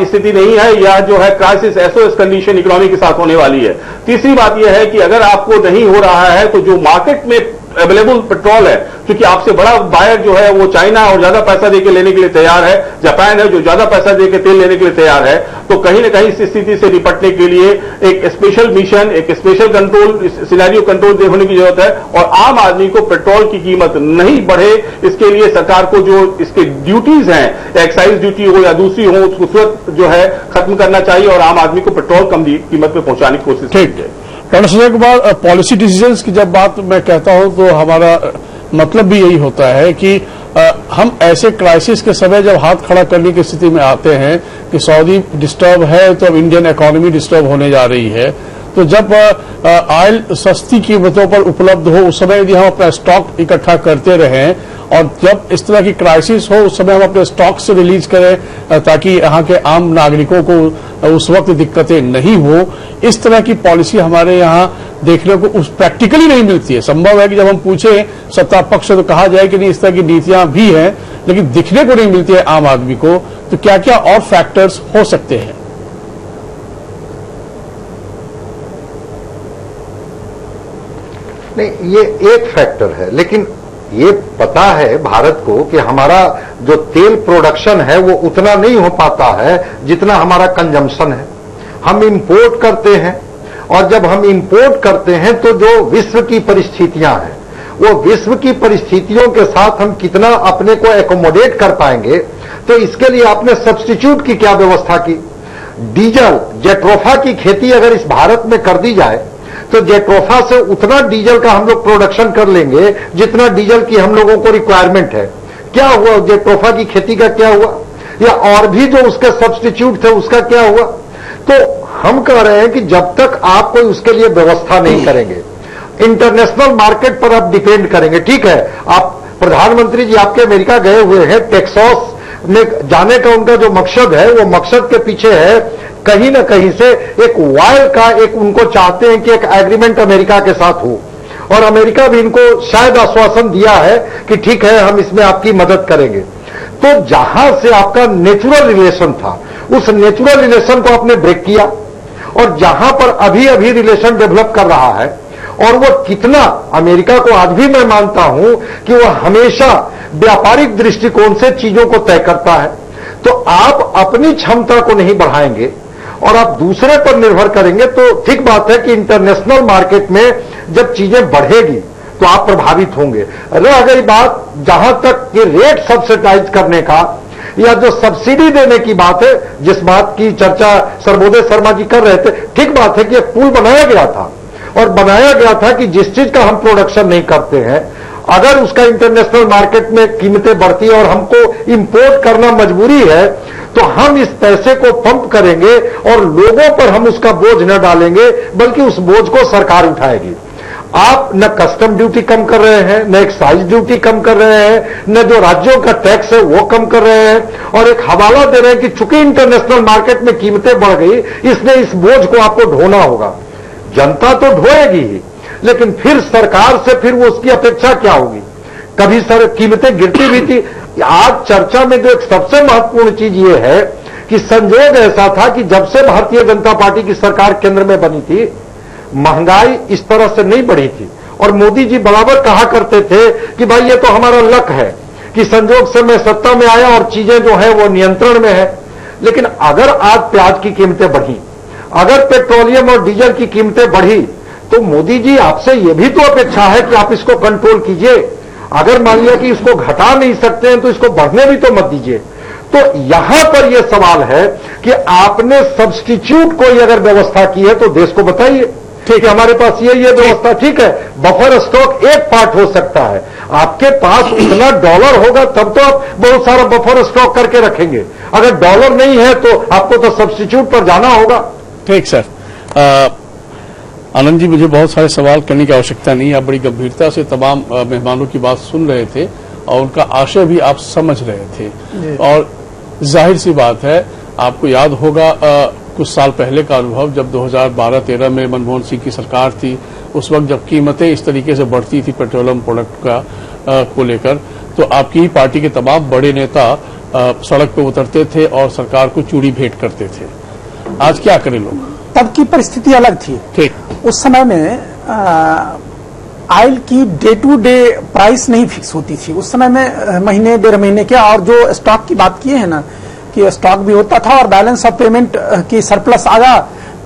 स्थिति नहीं है, यह जो है क्राइसिस एसओएस कंडीशन इकोनॉमी के साथ होने वाली है। तीसरी बात यह है कि अगर आपको नहीं हो रहा है तो जो मार्केट में अवेलेबल पेट्रोल है, क्योंकि आपसे बड़ा बायर जो है वो चाइना और ज्यादा पैसा देके लेने के लिए तैयार है, जापान है जो ज्यादा पैसा देके तेल लेने के लिए तैयार है, तो कहीं ना कहीं इस स्थिति से निपटने के लिए एक स्पेशल मिशन, एक स्पेशल कंट्रोल, सिनेरियो कंट्रोल होने की जरूरत है और आम आदमी को पेट्रोल की कीमत नहीं बढ़े, इसके लिए सरकार को जो इसके ड्यूटीज हैं, एक्साइज ड्यूटी हो या दूसरी हो, उसको तुरंत जो है खत्म करना चाहिए और आम आदमी को पेट्रोल कम कीमत में पहुंचाने की कोशिश कीजिए। Doctor Sanjay Kumar, policy decisions की जब बात मैं कहता हूं तो हमारा मतलब भी यही होता है कि हम ऐसे क्राइसिस के समय जब हाथ खड़ा करने की स्थिति में आते हैं कि सऊदी डिस्टर्ब है तो अब इंडियन इकोनॉमी डिस्टर्ब होने जा रही है, तो जब ऑयल सस्ती कीमतों पर उपलब्ध हो उस समय यदि हम अपना स्टॉक इकट्ठा करते रहें और जब इस तरह की क्राइसिस हो उस समय हम अपने स्टॉक से रिलीज करें ताकि यहाँ के आम नागरिकों को उस वक्त दिक्कतें नहीं हो, इस तरह की पॉलिसी हमारे यहाँ देखने को उस प्रैक्टिकली नहीं मिलती है। संभव है कि जब हम पूछें सत्ता पक्ष से तो कहा जाए कि नहीं इस तरह की नीतियां भी हैं, लेकिन दिखने को नहीं मिलती है आम आदमी को। तो क्या क्या और फैक्टर्स हो सकते हैं? नहीं, ये एक फैक्टर है, लेकिन ये पता है भारत को कि हमारा जो तेल प्रोडक्शन है वो उतना नहीं हो पाता है जितना हमारा कंजम्पशन है। हम इंपोर्ट करते हैं और जब हम इंपोर्ट करते हैं तो जो विश्व की परिस्थितियां हैं वो विश्व की परिस्थितियों के साथ हम कितना अपने को एकोमोडेट कर पाएंगे, तो इसके लिए आपने सब्स्टिट्यूट की क्या व्यवस्था की। डीजल जेट्रोफा की खेती अगर इस भारत में कर दी जाए तो जेट्रोफा से उतना डीजल का हम लोग प्रोडक्शन कर लेंगे जितना डीजल की हम लोगों को रिक्वायरमेंट है। क्या हुआ जेट्रोफा की खेती का, क्या हुआ, या और भी जो उसके सब्स्टिट्यूट थे उसका क्या हुआ। तो हम कह रहे हैं कि जब तक आप कोई उसके लिए व्यवस्था नहीं करेंगे, इंटरनेशनल मार्केट पर आप डिपेंड करेंगे। ठीक है, आप प्रधानमंत्री जी आपके अमेरिका गए हुए हैं, टेक्सास में जाने का उनका जो मकसद है वो मकसद के पीछे है कहीं ना कहीं से एक वायल का एक उनको चाहते हैं कि एक एग्रीमेंट अमेरिका के साथ हो, और अमेरिका भी इनको शायद आश्वासन दिया है कि ठीक है हम इसमें आपकी मदद करेंगे। तो जहां से आपका नेचुरल रिलेशन था उस नेचुरल रिलेशन को आपने ब्रेक किया, और जहां पर अभी अभी रिलेशन डेवलप कर रहा है, और वो कितना अमेरिका को आज भी मैं मानता हूं कि वो हमेशा व्यापारिक दृष्टिकोण से चीजों को तय करता है। तो आप अपनी क्षमता को नहीं बढ़ाएंगे और आप दूसरे पर निर्भर करेंगे तो ठीक बात है कि इंटरनेशनल मार्केट में जब चीजें बढ़ेगी तो आप प्रभावित होंगे। रह गई बात जहां तक कि रेट सब्सिडाइज करने का या जो सब्सिडी देने की बात है, जिस बात की चर्चा सर्वोदय शर्मा जी कर रहे थे, ठीक बात है कि एक पुल बनाया गया था और बनाया गया था कि जिस चीज का हम प्रोडक्शन नहीं करते हैं अगर उसका इंटरनेशनल मार्केट में कीमतें बढ़ती है और हमको इंपोर्ट करना मजबूरी है तो हम इस पैसे को पंप करेंगे और लोगों पर हम उसका बोझ न डालेंगे बल्कि उस बोझ को सरकार उठाएगी। आप न कस्टम ड्यूटी कम कर रहे हैं, न एक्साइज ड्यूटी कम कर रहे हैं, न जो राज्यों का टैक्स है वो कम कर रहे हैं, और एक हवाला दे रहे हैं कि चूंकि इंटरनेशनल मार्केट में कीमतें बढ़ गई इसलिए इस बोझ को आपको ढोना होगा। जनता तो ढोएगी ही, लेकिन फिर सरकार से फिर वो उसकी अपेक्षा क्या होगी। कभी सर कीमतें गिरती भी थी। आज चर्चा में जो एक सबसे महत्वपूर्ण चीज ये है कि संयोग ऐसा था कि जब से भारतीय जनता पार्टी की सरकार केंद्र में बनी थी महंगाई इस तरह से नहीं बढ़ी थी, और मोदी जी बराबर कहा करते थे कि भाई ये तो हमारा लक है कि संयोग से मैं सत्ता में आया और चीजें जो है वो नियंत्रण में है। लेकिन अगर आज प्याज की कीमतें बढ़ी, अगर पेट्रोलियम और डीजल की कीमतें बढ़ी, तो मोदी जी आपसे यह भी तो अपेक्षा है कि आप इसको कंट्रोल कीजिए। अगर मान लिया कि इसको घटा नहीं सकते हैं तो इसको बढ़ने भी तो मत दीजिए। तो यहां पर यह सवाल है कि आपने सब्स्टिट्यूट कोई अगर व्यवस्था की है तो देश को बताइए। ठीक है, हमारे पास ये व्यवस्था ठीक है, बफर स्टॉक एक पार्ट हो सकता है। आपके पास उतना डॉलर होगा तब तो आप बहुत सारा बफर स्टॉक करके रखेंगे। अगर डॉलर नहीं है तो आपको तो सब्स्टिट्यूट पर जाना होगा। ठीक सर। आनंद जी, मुझे बहुत सारे सवाल करने की आवश्यकता नहीं है, आप बड़ी गंभीरता से तमाम मेहमानों की बात सुन रहे थे और उनका आशय भी आप समझ रहे थे। और जाहिर सी बात है, आपको याद होगा कुछ साल पहले का अनुभव जब 2012-13 में मनमोहन सिंह की सरकार थी, उस वक्त जब कीमतें इस तरीके से बढ़ती थी पेट्रोलियम प्रोडक्ट का को लेकर, तो आपकी ही पार्टी के तमाम बड़े नेता सड़क पर उतरते थे और सरकार को चूड़ी भेंट करते थे। आज क्या करें लोग? तब की परिस्थिति अलग थी। ठीक, उस समय में ऑयल की डे टू डे प्राइस नहीं फिक्स होती थी उस समय में, महीने 1.5 महीने के। और जो स्टॉक की बात की है ना कि स्टॉक भी होता था और बैलेंस ऑफ पेमेंट की सरप्लस आया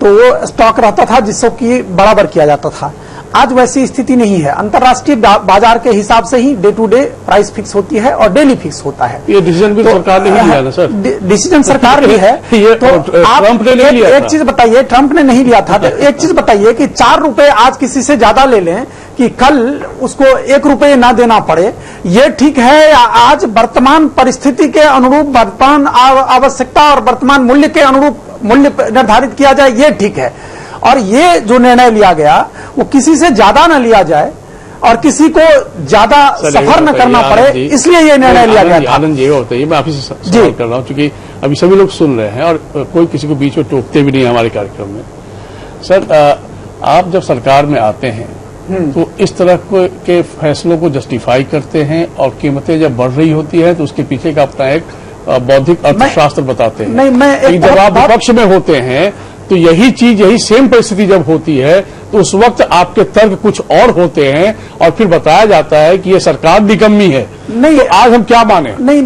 तो वो स्टॉक रहता था जिसको कि बराबर किया जाता था। आज वैसी स्थिति नहीं है। अंतर्राष्ट्रीय बाजार के हिसाब से ही day to day price fix होती है और डेली फिक्स होता है। ये डिसीजन भी सरकार ने ही लिया ना सर? डिसीजन सरकार भी है। ये तो ट्रंप ने नहीं लिया। एक चीज बताइए, ट्रंप ने नहीं लिया था तो एक चीज बताइए कि 4 रुपए आज किसी से ज्यादा ले लें कि कल उसको 1 रुपये ना देना पड़े, ये ठीक है? या आज वर्तमान परिस्थिति के अनुरूप वर्तमान आवश्यकता और वर्तमान मूल्य के अनुरूप मूल्य निर्धारित किया जाए, ये ठीक है? और ये जो निर्णय लिया गया वो किसी से ज्यादा न लिया जाए और किसी को ज्यादा सफर न करना पड़े, इसलिए ये निर्णय लिया गया था। आनंद, ये होता है, मैं आप ही से सवाल कर रहा हूँ क्योंकि अभी सभी लोग सुन रहे हैं और कोई किसी को बीच में टोकते भी नहीं है हमारे कार्यक्रम में। सर, आप जब सरकार में आते हैं तो इस तरह के फैसलों को जस्टिफाई करते हैं और कीमतें जब बढ़ रही होती है तो उसके पीछे का अपना एक बौद्धिक अर्थशास्त्र बताते हैं। नहीं, मैं जब आप विपक्ष में होते हैं तो यही चीज, यही सेम परिस्थिति जब होती है तो उस वक्त आपके तर्क कुछ और होते हैं और फिर बताया जाता है कि ये सरकार निकम्मी है। नहीं, तो आज हम क्या माने? नहीं,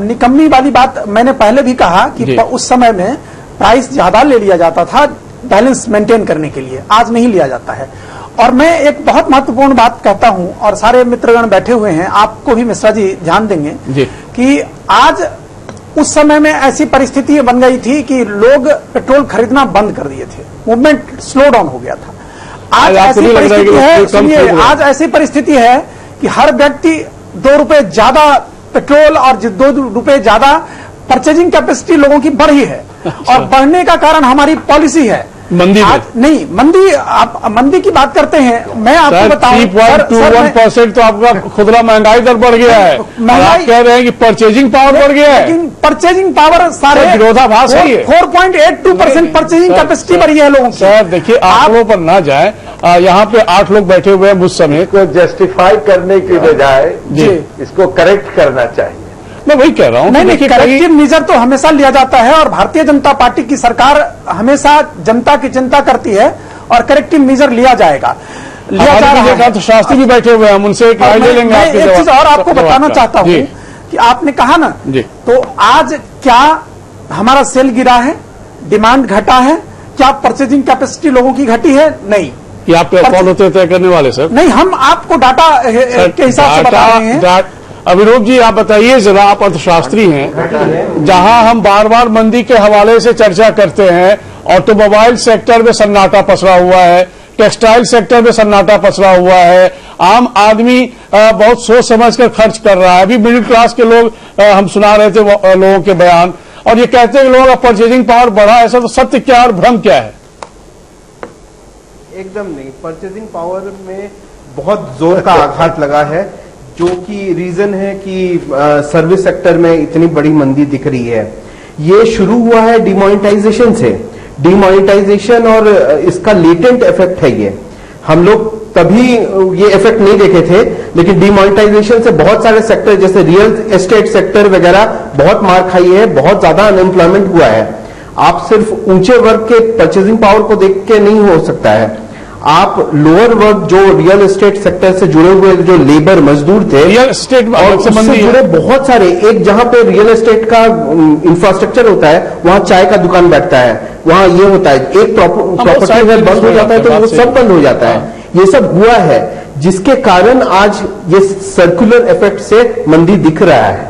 निकम्मी वाली बात मैंने पहले भी कहा कि उस समय में प्राइस ज्यादा ले लिया जाता था बैलेंस मेंटेन करने के लिए, आज नहीं लिया जाता है। और मैं एक बहुत महत्वपूर्ण बात कहता हूं और सारे मित्रगण बैठे हुए हैं, आपको भी मिश्रा जी ध्यान देंगे कि आज उस समय में ऐसी परिस्थिति बन गई थी कि लोग पेट्रोल खरीदना बंद कर दिए थे, मूवमेंट स्लो डाउन हो गया था। आज ऐसी परिस्थिति है, सुनिए, आज ऐसी परिस्थिति है कि हर व्यक्ति 2 रुपए ज्यादा पेट्रोल और 2 रुपए ज्यादा परचेजिंग कैपेसिटी लोगों की बढ़ी है और बढ़ने का कारण हमारी पॉलिसी है। मंदी नहीं, मंदी, आप मंदी की बात करते हैं, मैं आपको बताऊं 3.21% तो आपका खुदरा महंगाई दर बढ़ गया है। आप कह रहे हैं कि परचेजिंग पावर बढ़ गया है, लेकिन परचेजिंग पावर सारे विरोधाभास है। 4.82% परचेजिंग कैपेसिटी बढ़ी है लोगों की। सर देखिए, आंकड़ों पर ना जाए, यहाँ पे 8 लोग बैठे हुए हैं मुझ समय। इसको जस्टिफाई करने की बजाय इसको करेक्ट करना चाहिए। मैं वही कह रहा हूं। नहीं, करेक्टिव मेजर तो हमेशा लिया जाता है और भारतीय जनता पार्टी की सरकार हमेशा जनता की चिंता करती है और करेक्टिव मेजर लिया जाएगा, लिया जा रहा है। तो शास्त्री भी बैठे हुए हैं, हम उनसे एक राय ले लेंगे। मैं एक चीज और आपको बताना चाहता हूं कि आपने कहा ना, तो आज क्या हमारा सेल गिरा है, डिमांड घटा है, क्या परचेजिंग कैपेसिटी लोगों की घटी है? नहीं। ये आप कौन होते हैं तय करने वाले सर? नहीं, हम आपको डाटा के हिसाब से बता रहे हैं। अभिरूप जी, आप बताइए जरा, आप अर्थशास्त्री हैं, जहां हम बार बार मंदी के हवाले से चर्चा करते हैं, ऑटोमोबाइल सेक्टर में सन्नाटा पसरा हुआ है, टेक्सटाइल सेक्टर में सन्नाटा पसरा हुआ है, आम आदमी बहुत सोच समझ कर खर्च कर रहा है। अभी मिडिल क्लास के लोग, हम सुना रहे थे लोगों के बयान, और ये कहते हैं कि लोगों का परचेजिंग पावर बढ़ा। ऐसा तो सत्य क्या और भ्रम क्या है? एकदम नहीं, परचेजिंग पावर में बहुत जोर का आघात लगा है, जो कि रीजन है कि सर्विस सेक्टर में इतनी बड़ी मंदी दिख रही है। ये शुरू हुआ है डिमोनेटाइजेशन से। डिमोनेटाइजेशन और इसका लेटेंट इफेक्ट है ये। हम लोग तभी ये इफेक्ट नहीं देखे थे, लेकिन डिमोनेटाइजेशन से बहुत सारे सेक्टर जैसे रियल एस्टेट सेक्टर वगैरह बहुत मार खाई है, बहुत ज्यादा अनएम्प्लॉयमेंट हुआ है। आप सिर्फ ऊंचे वर्ग के परचेजिंग पावर को देख के नहीं हो सकता है। आप लोअर वर्ग जो रियल एस्टेट सेक्टर से जुड़े हुए जो लेबर मजदूर थे, रियल एस्टेट और उससे जुड़े बहुत सारे, एक जहां पे रियल एस्टेट का इंफ्रास्ट्रक्चर होता है वहां चाय का दुकान बैठता है, वहां ये होता है, एक प्रॉपर्टी बंद हो जाता है तो वो सब बंद हो जाता है। ये सब हुआ है जिसके कारण आज ये सर्कुलर इफेक्ट से मंदी दिख रहा है।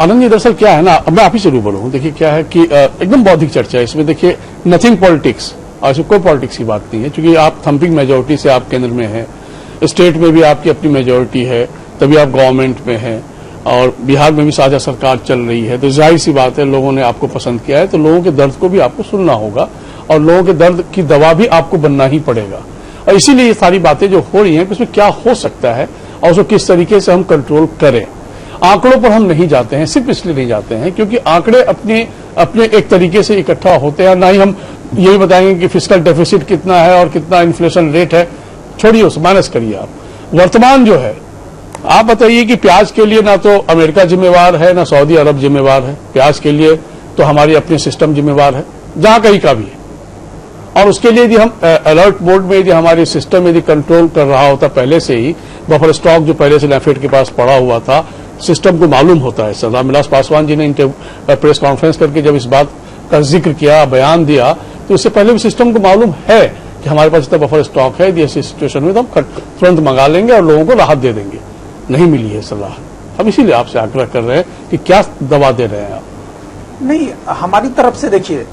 आनंद जी, दरअसल क्या है ना, मैं आप ही से रूबरू हूं। देखिए क्या है कि एकदम बौद्धिक चर्चा है इसमें। देखिए, नथिंग पॉलिटिक्स, और इसमें कोई पॉलिटिक्स की बात नहीं है, क्योंकि आप थम्पिंग मेजोरिटी से आप केंद्र में हैं, स्टेट में भी आपकी अपनी मेजोरिटी है, तभी आप गवर्नमेंट में हैं, और बिहार में भी साझा सरकार चल रही है। तो जाहिर सी बात है, लोगों ने आपको पसंद किया है, तो लोगों के दर्द को भी आपको सुनना होगा और लोगों के दर्द की दवा भी आपको बनना ही पड़ेगा। और इसीलिए ये सारी बातें जो हो रही हैं कि उसमें क्या हो सकता है और उसको किस तरीके से हम कंट्रोल करें। आंकड़ों पर हम नहीं जाते हैं, सिर्फ इसलिए नहीं जाते हैं क्योंकि आंकड़े अपने एक तरीके से इकट्ठा होते हैं। ना ही हम यही बताएंगे कि फिस्कल डेफिसिट कितना है और कितना इन्फ्लेशन रेट है, छोड़िए उस माइनस करिए। आप वर्तमान जो है, आप बताइए कि प्याज के लिए ना तो अमेरिका जिम्मेवार है ना सऊदी अरब जिम्मेवार है। प्याज के लिए तो हमारी अपनी सिस्टम जिम्मेवार है, जहां कहीं का भी है। और उसके लिए यदि हम अलर्ट मोड में यदि हमारी सिस्टम यदि कंट्रोल कर रहा होता पहले से ही, बफर स्टॉक जो पहले से नेफेड के पास पड़ा हुआ था, सिस्टम को मालूम होता है। सर रामविलास पासवान जी ने प्रेस कॉन्फ्रेंस करके जब इस बात का जिक्र किया, बयान दिया, तो इससे पहले भी सिस्टम को मालूम है कि हमारे पास इतना बफर स्टॉक है, ऐसी सिचुएशन में तो हम तुरंत मंगा लेंगे और लोगों को राहत दे देंगे। नहीं मिली है सलाह। हम इसीलिए आपसे आग्रह कर रहे हैं कि क्या दवा दे रहे हैं आप? नहीं, हमारी तरफ से देखिए,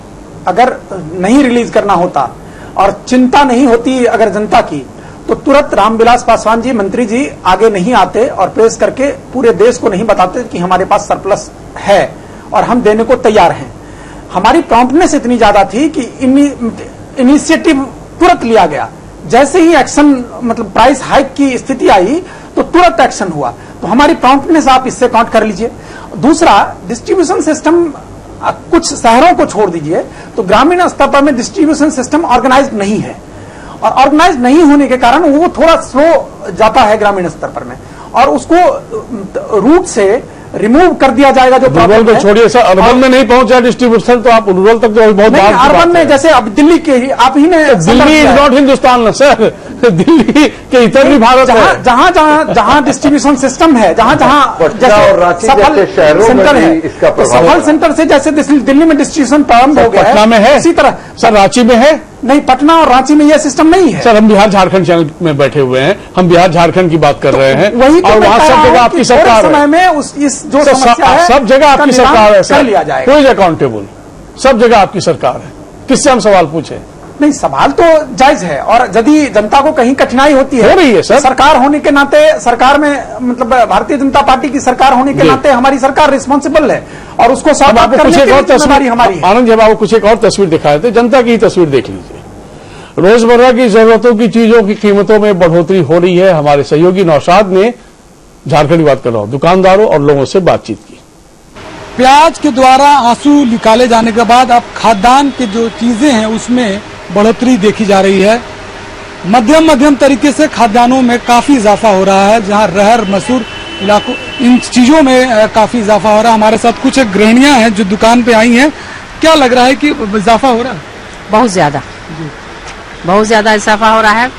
अगर नहीं रिलीज करना होता और चिंता नहीं होती अगर जनता की, तो तुरंत रामविलास पासवान जी, मंत्री जी आगे नहीं आते और प्रेस करके पूरे देश को नहीं बताते कि हमारे पास सरप्लस है और हम देने को तैयार हैं। हमारी प्रॉम्प्टनेस इतनी ज्यादा थी कि इनिशिएटिव तुरंत लिया गया। जैसे ही एक्शन, मतलब प्राइस हाइक की स्थिति आई तो तुरंत एक्शन हुआ। तो हमारी प्रॉम्प्टनेस आप इससे काउंट कर लीजिए। दूसरा, डिस्ट्रीब्यूशन सिस्टम, कुछ शहरों को छोड़ दीजिए तो ग्रामीण स्तर पर में डिस्ट्रीब्यूशन सिस्टम ऑर्गेनाइज नहीं है, और ऑर्गेनाइज नहीं होने के कारण वो थोड़ा स्लो जाता है ग्रामीण स्तर पर में, और उसको रूट से रिमूव कर दिया जाएगा। जो रूरल को छोड़िए सर, अर्बन में नहीं पहुंचा डिस्ट्रीब्यूशन, तो आप रूरल तक जो बहुत अर्बन में, जैसे अब दिल्ली के ही आप ही ने, दिल्ली इज नॉट हिंदुस्तान ना सर, दिल्ली के इतर भी भारत है। जहां डिस्ट्रीब्यूशन सिस्टम है, जहां सफल सेंटर है, सफल सेंटर से जैसे दिल्ली में डिस्ट्रीब्यूशन प्रारंभ हो गया है, पटना में है इसी तरह सर, रांची में है नहीं, पटना और रांची में यह सिस्टम नहीं है। सर हम बिहार झारखंड चैनल में बैठे हुए हैं, हम बिहार झारखंड की बात कर रहे हैं, वही तो और वहां सब जगह आपकी सरकार समय में इस जो समस्या है, सब जगह आपकी सरकार है सर, लिया जाएगा। कोई अकाउंटेबल, सब जगह आपकी सरकार है। किससे हम सवाल पूछे? नहीं, सवाल तो जायज है, और यदि जनता को कहीं कठिनाई होती है, हो रही है सर, सरकार होने के नाते, सरकार में मतलब भारतीय जनता पार्टी की सरकार होने के नाते हमारी सरकार रिस्पॉन्सिबल है, और उसको सॉल्व करने की जिम्मेदारी हमारी है। आनंद, जब आपको कुछ एक और तस्वीर दिखाए थे, जनता की तस्वीर देख लीजिए। रोजमर्रा की जरूरतों की चीजों की कीमतों में बढ़ोतरी हो रही है। हमारे सहयोगी नौशाद ने, झारखंड की बात कर रहा हूं, दुकानदारों और लोगों से बातचीत की। प्याज के द्वारा आंसू निकाले जाने के बाद अब खाद्यान्न की जो चीजें हैं उसमें बढ़ोतरी देखी जा रही है। मध्यम तरीके से खाद्यान्नों में काफी इजाफा हो रहा है, जहां रहर मसूर इलाकों, इन चीजों में काफी इजाफा हो रहा है। हमारे साथ कुछ गृहिणियां हैं जो दुकान पे आई हैं। क्या लग रहा है कि इजाफा हो रहा है? बहुत ज्यादा इजाफा हो रहा है।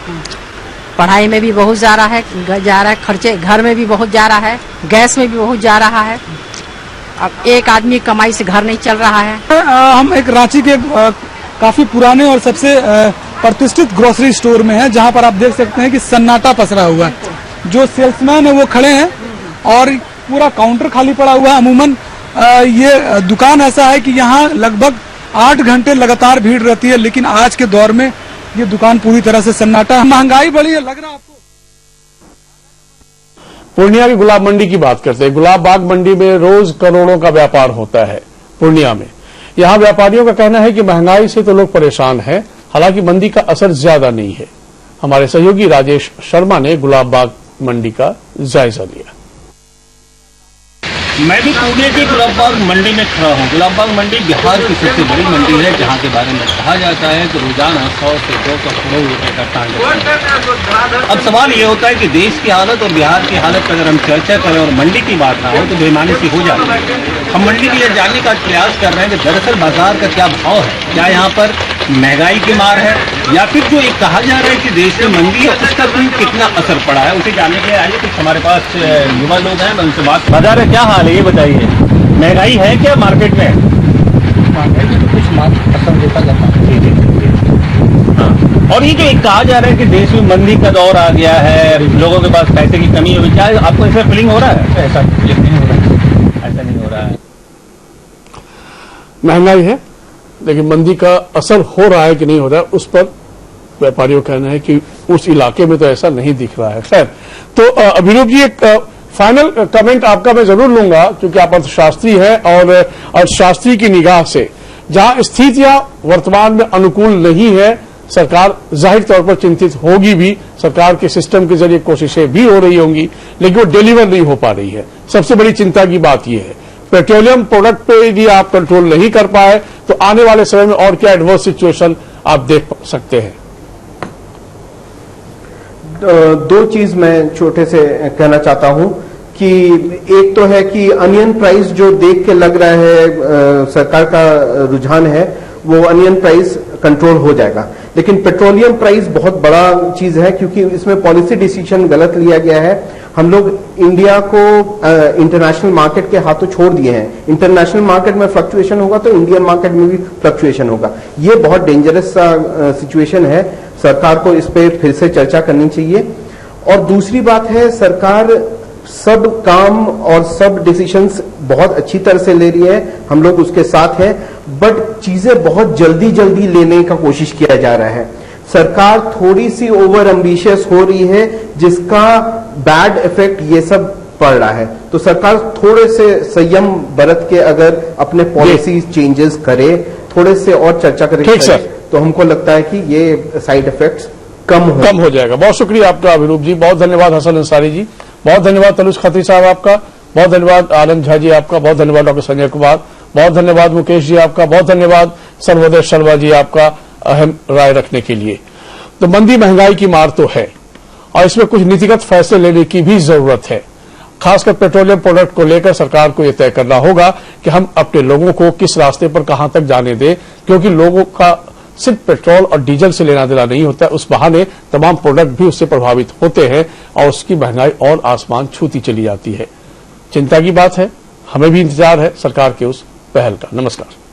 पढ़ाई में भी बहुत जा रहा है, खर्चे घर में भी बहुत जा रहा है, गैस में भी बहुत जा रहा है। अब एक आदमी कमाई से घर नहीं चल रहा है। हम एक रांची के काफी पुराने और सबसे प्रतिष्ठित ग्रोसरी स्टोर में है, जहां पर आप देख सकते हैं कि सन्नाटा पसरा हुआ है। जो सेल्समैन है वो खड़े हैं और पूरा काउंटर खाली पड़ा हुआ है। अमूमन ये दुकान ऐसा है कि यहाँ लगभग 8 घंटे लगातार भीड़ रहती है, लेकिन आज के दौर में ये दुकान पूरी तरह से सन्नाटा। महंगाई बढ़ी है, लग रहा है आपको? पूर्णिया की गुलाब मंडी की बात करते हैं। गुलाब बाग मंडी में रोज करोड़ों का व्यापार होता है पूर्णिया में। यहां व्यापारियों का कहना है कि महंगाई से तो लोग परेशान हैं, हालांकि मंदी का असर ज्यादा नहीं है। हमारे सहयोगी राजेश शर्मा ने गुलाब बाग मंडी का जायजा लिया। मैं भी पूर्णिया के गुलाब बाग मंडी में खड़ा हूँ। गुलाब बाग मंडी बिहार की सबसे बड़ी मंडी है, जहाँ के बारे में कहा जाता है कि रोजाना 100 से 200 करोड़ रुपए का ट्रांजैक्शन। अब सवाल ये होता है कि देश की हालत और बिहार की हालत पर अगर हम चर्चा करें और मंडी की बात ना हो तो बेईमानी सी हो जाती है। हम मंडी के लिए जानने का प्रयास कर रहे हैं कि दरअसल बाजार का क्या भाव है, क्या यहाँ पर महंगाई की मार है, या फिर जो एक कहा जा रहा है कि देश में मंदी है उसका भी कितना असर पड़ा है। उसे जानने के लिए आइए कुछ हमारे पास युवा लोग हैं, मैं उनसे बात। बाजार में क्या हाल है ये बताइए, महंगाई है क्या मार्केट में? महंगाई में तो कुछ असर देखा जाता है। हाँ, और ये जो एक कहा जा रहा है कि देश में मंदी का दौर आ गया है, लोगों के पास पैसे की कमी है, क्या आपको ऐसा फीलिंग हो रहा है? ऐसा नहीं हो रहा है, ऐसा नहीं हो रहा है। महंगाई है, लेकिन मंदी का असर हो रहा है कि नहीं हो रहा है, उस पर व्यापारियों का कहना है कि उस इलाके में तो ऐसा नहीं दिख रहा है। खैर, तो अभिरूप जी, एक फाइनल कमेंट आपका मैं जरूर लूंगा, क्योंकि आप अर्थशास्त्री हैं और अर्थशास्त्री की निगाह से जहां स्थितियां वर्तमान में अनुकूल नहीं है, सरकार जाहिर तौर पर चिंतित होगी भी, सरकार के सिस्टम के जरिए कोशिशें भी हो रही होंगी, लेकिन वो डिलीवर नहीं हो पा रही है। सबसे बड़ी चिंता की बात यह है, पेट्रोलियम प्रोडक्ट पे यदि आप कंट्रोल नहीं कर पाए तो आने वाले समय में और क्या एडवर्स सिचुएशन आप देख सकते हैं? दो चीज मैं छोटे से कहना चाहता हूं कि एक तो है कि अनियन प्राइस जो देख के लग रहा है सरकार का रुझान है, वो अनियन प्राइस कंट्रोल हो जाएगा। लेकिन पेट्रोलियम प्राइस बहुत बड़ा चीज है, क्योंकि इसमें पॉलिसी डिसीजन गलत लिया गया है। हम लोग इंडिया को इंटरनेशनल मार्केट के हाथों छोड़ दिए हैं। इंटरनेशनल मार्केट में फ्लक्चुएशन होगा तो इंडियन मार्केट में भी फ्लक्चुएशन होगा। ये बहुत डेंजरस सिचुएशन है। सरकार को इस पे फिर से चर्चा करनी चाहिए। और दूसरी बात है, सरकार सब काम और सब डिसीजंस बहुत अच्छी तरह से ले रही है, हम लोग उसके साथ हैं, बट चीजें बहुत जल्दी जल्दी लेने का कोशिश किया जा रहा है। सरकार थोड़ी सी ओवर एम्बिशियस हो रही है, जिसका बैड इफेक्ट ये सब पड़ रहा है। तो सरकार थोड़े से संयम बरत के अगर अपने पॉलिसी चेंजेस करे, थोड़े से और चर्चा करे, तो हमको लगता है कि ये साइड इफेक्ट्स कम हो जाएगा। बहुत शुक्रिया आपका अभिरूप जी, बहुत धन्यवाद हसन अंसारी जी, बहुत धन्यवाद तनुज खत्री साहब आपका, बहुत धन्यवाद आनंद झा जी आपका, बहुत धन्यवाद डॉक्टर संजय कुमार, बहुत धन्यवाद मुकेश जी आपका, बहुत धन्यवाद सर्वोदय शर्मा जी आपका अहम राय रखने के लिए। तो मंदी महंगाई की मार तो है और इसमें कुछ नीतिगत फैसले लेने की भी जरूरत है। खासकर पेट्रोलियम प्रोडक्ट को लेकर सरकार को यह तय करना होगा कि हम अपने लोगों को किस रास्ते पर कहां तक जाने दें, क्योंकि लोगों का सिर्फ पेट्रोल और डीजल से लेना देना नहीं होता है, उस बहाने तमाम प्रोडक्ट भी उससे प्रभावित होते हैं और उसकी महंगाई और आसमान छूती चली जाती है। चिंता की बात है, हमें भी इंतजार है सरकार के उस पहल का। नमस्कार।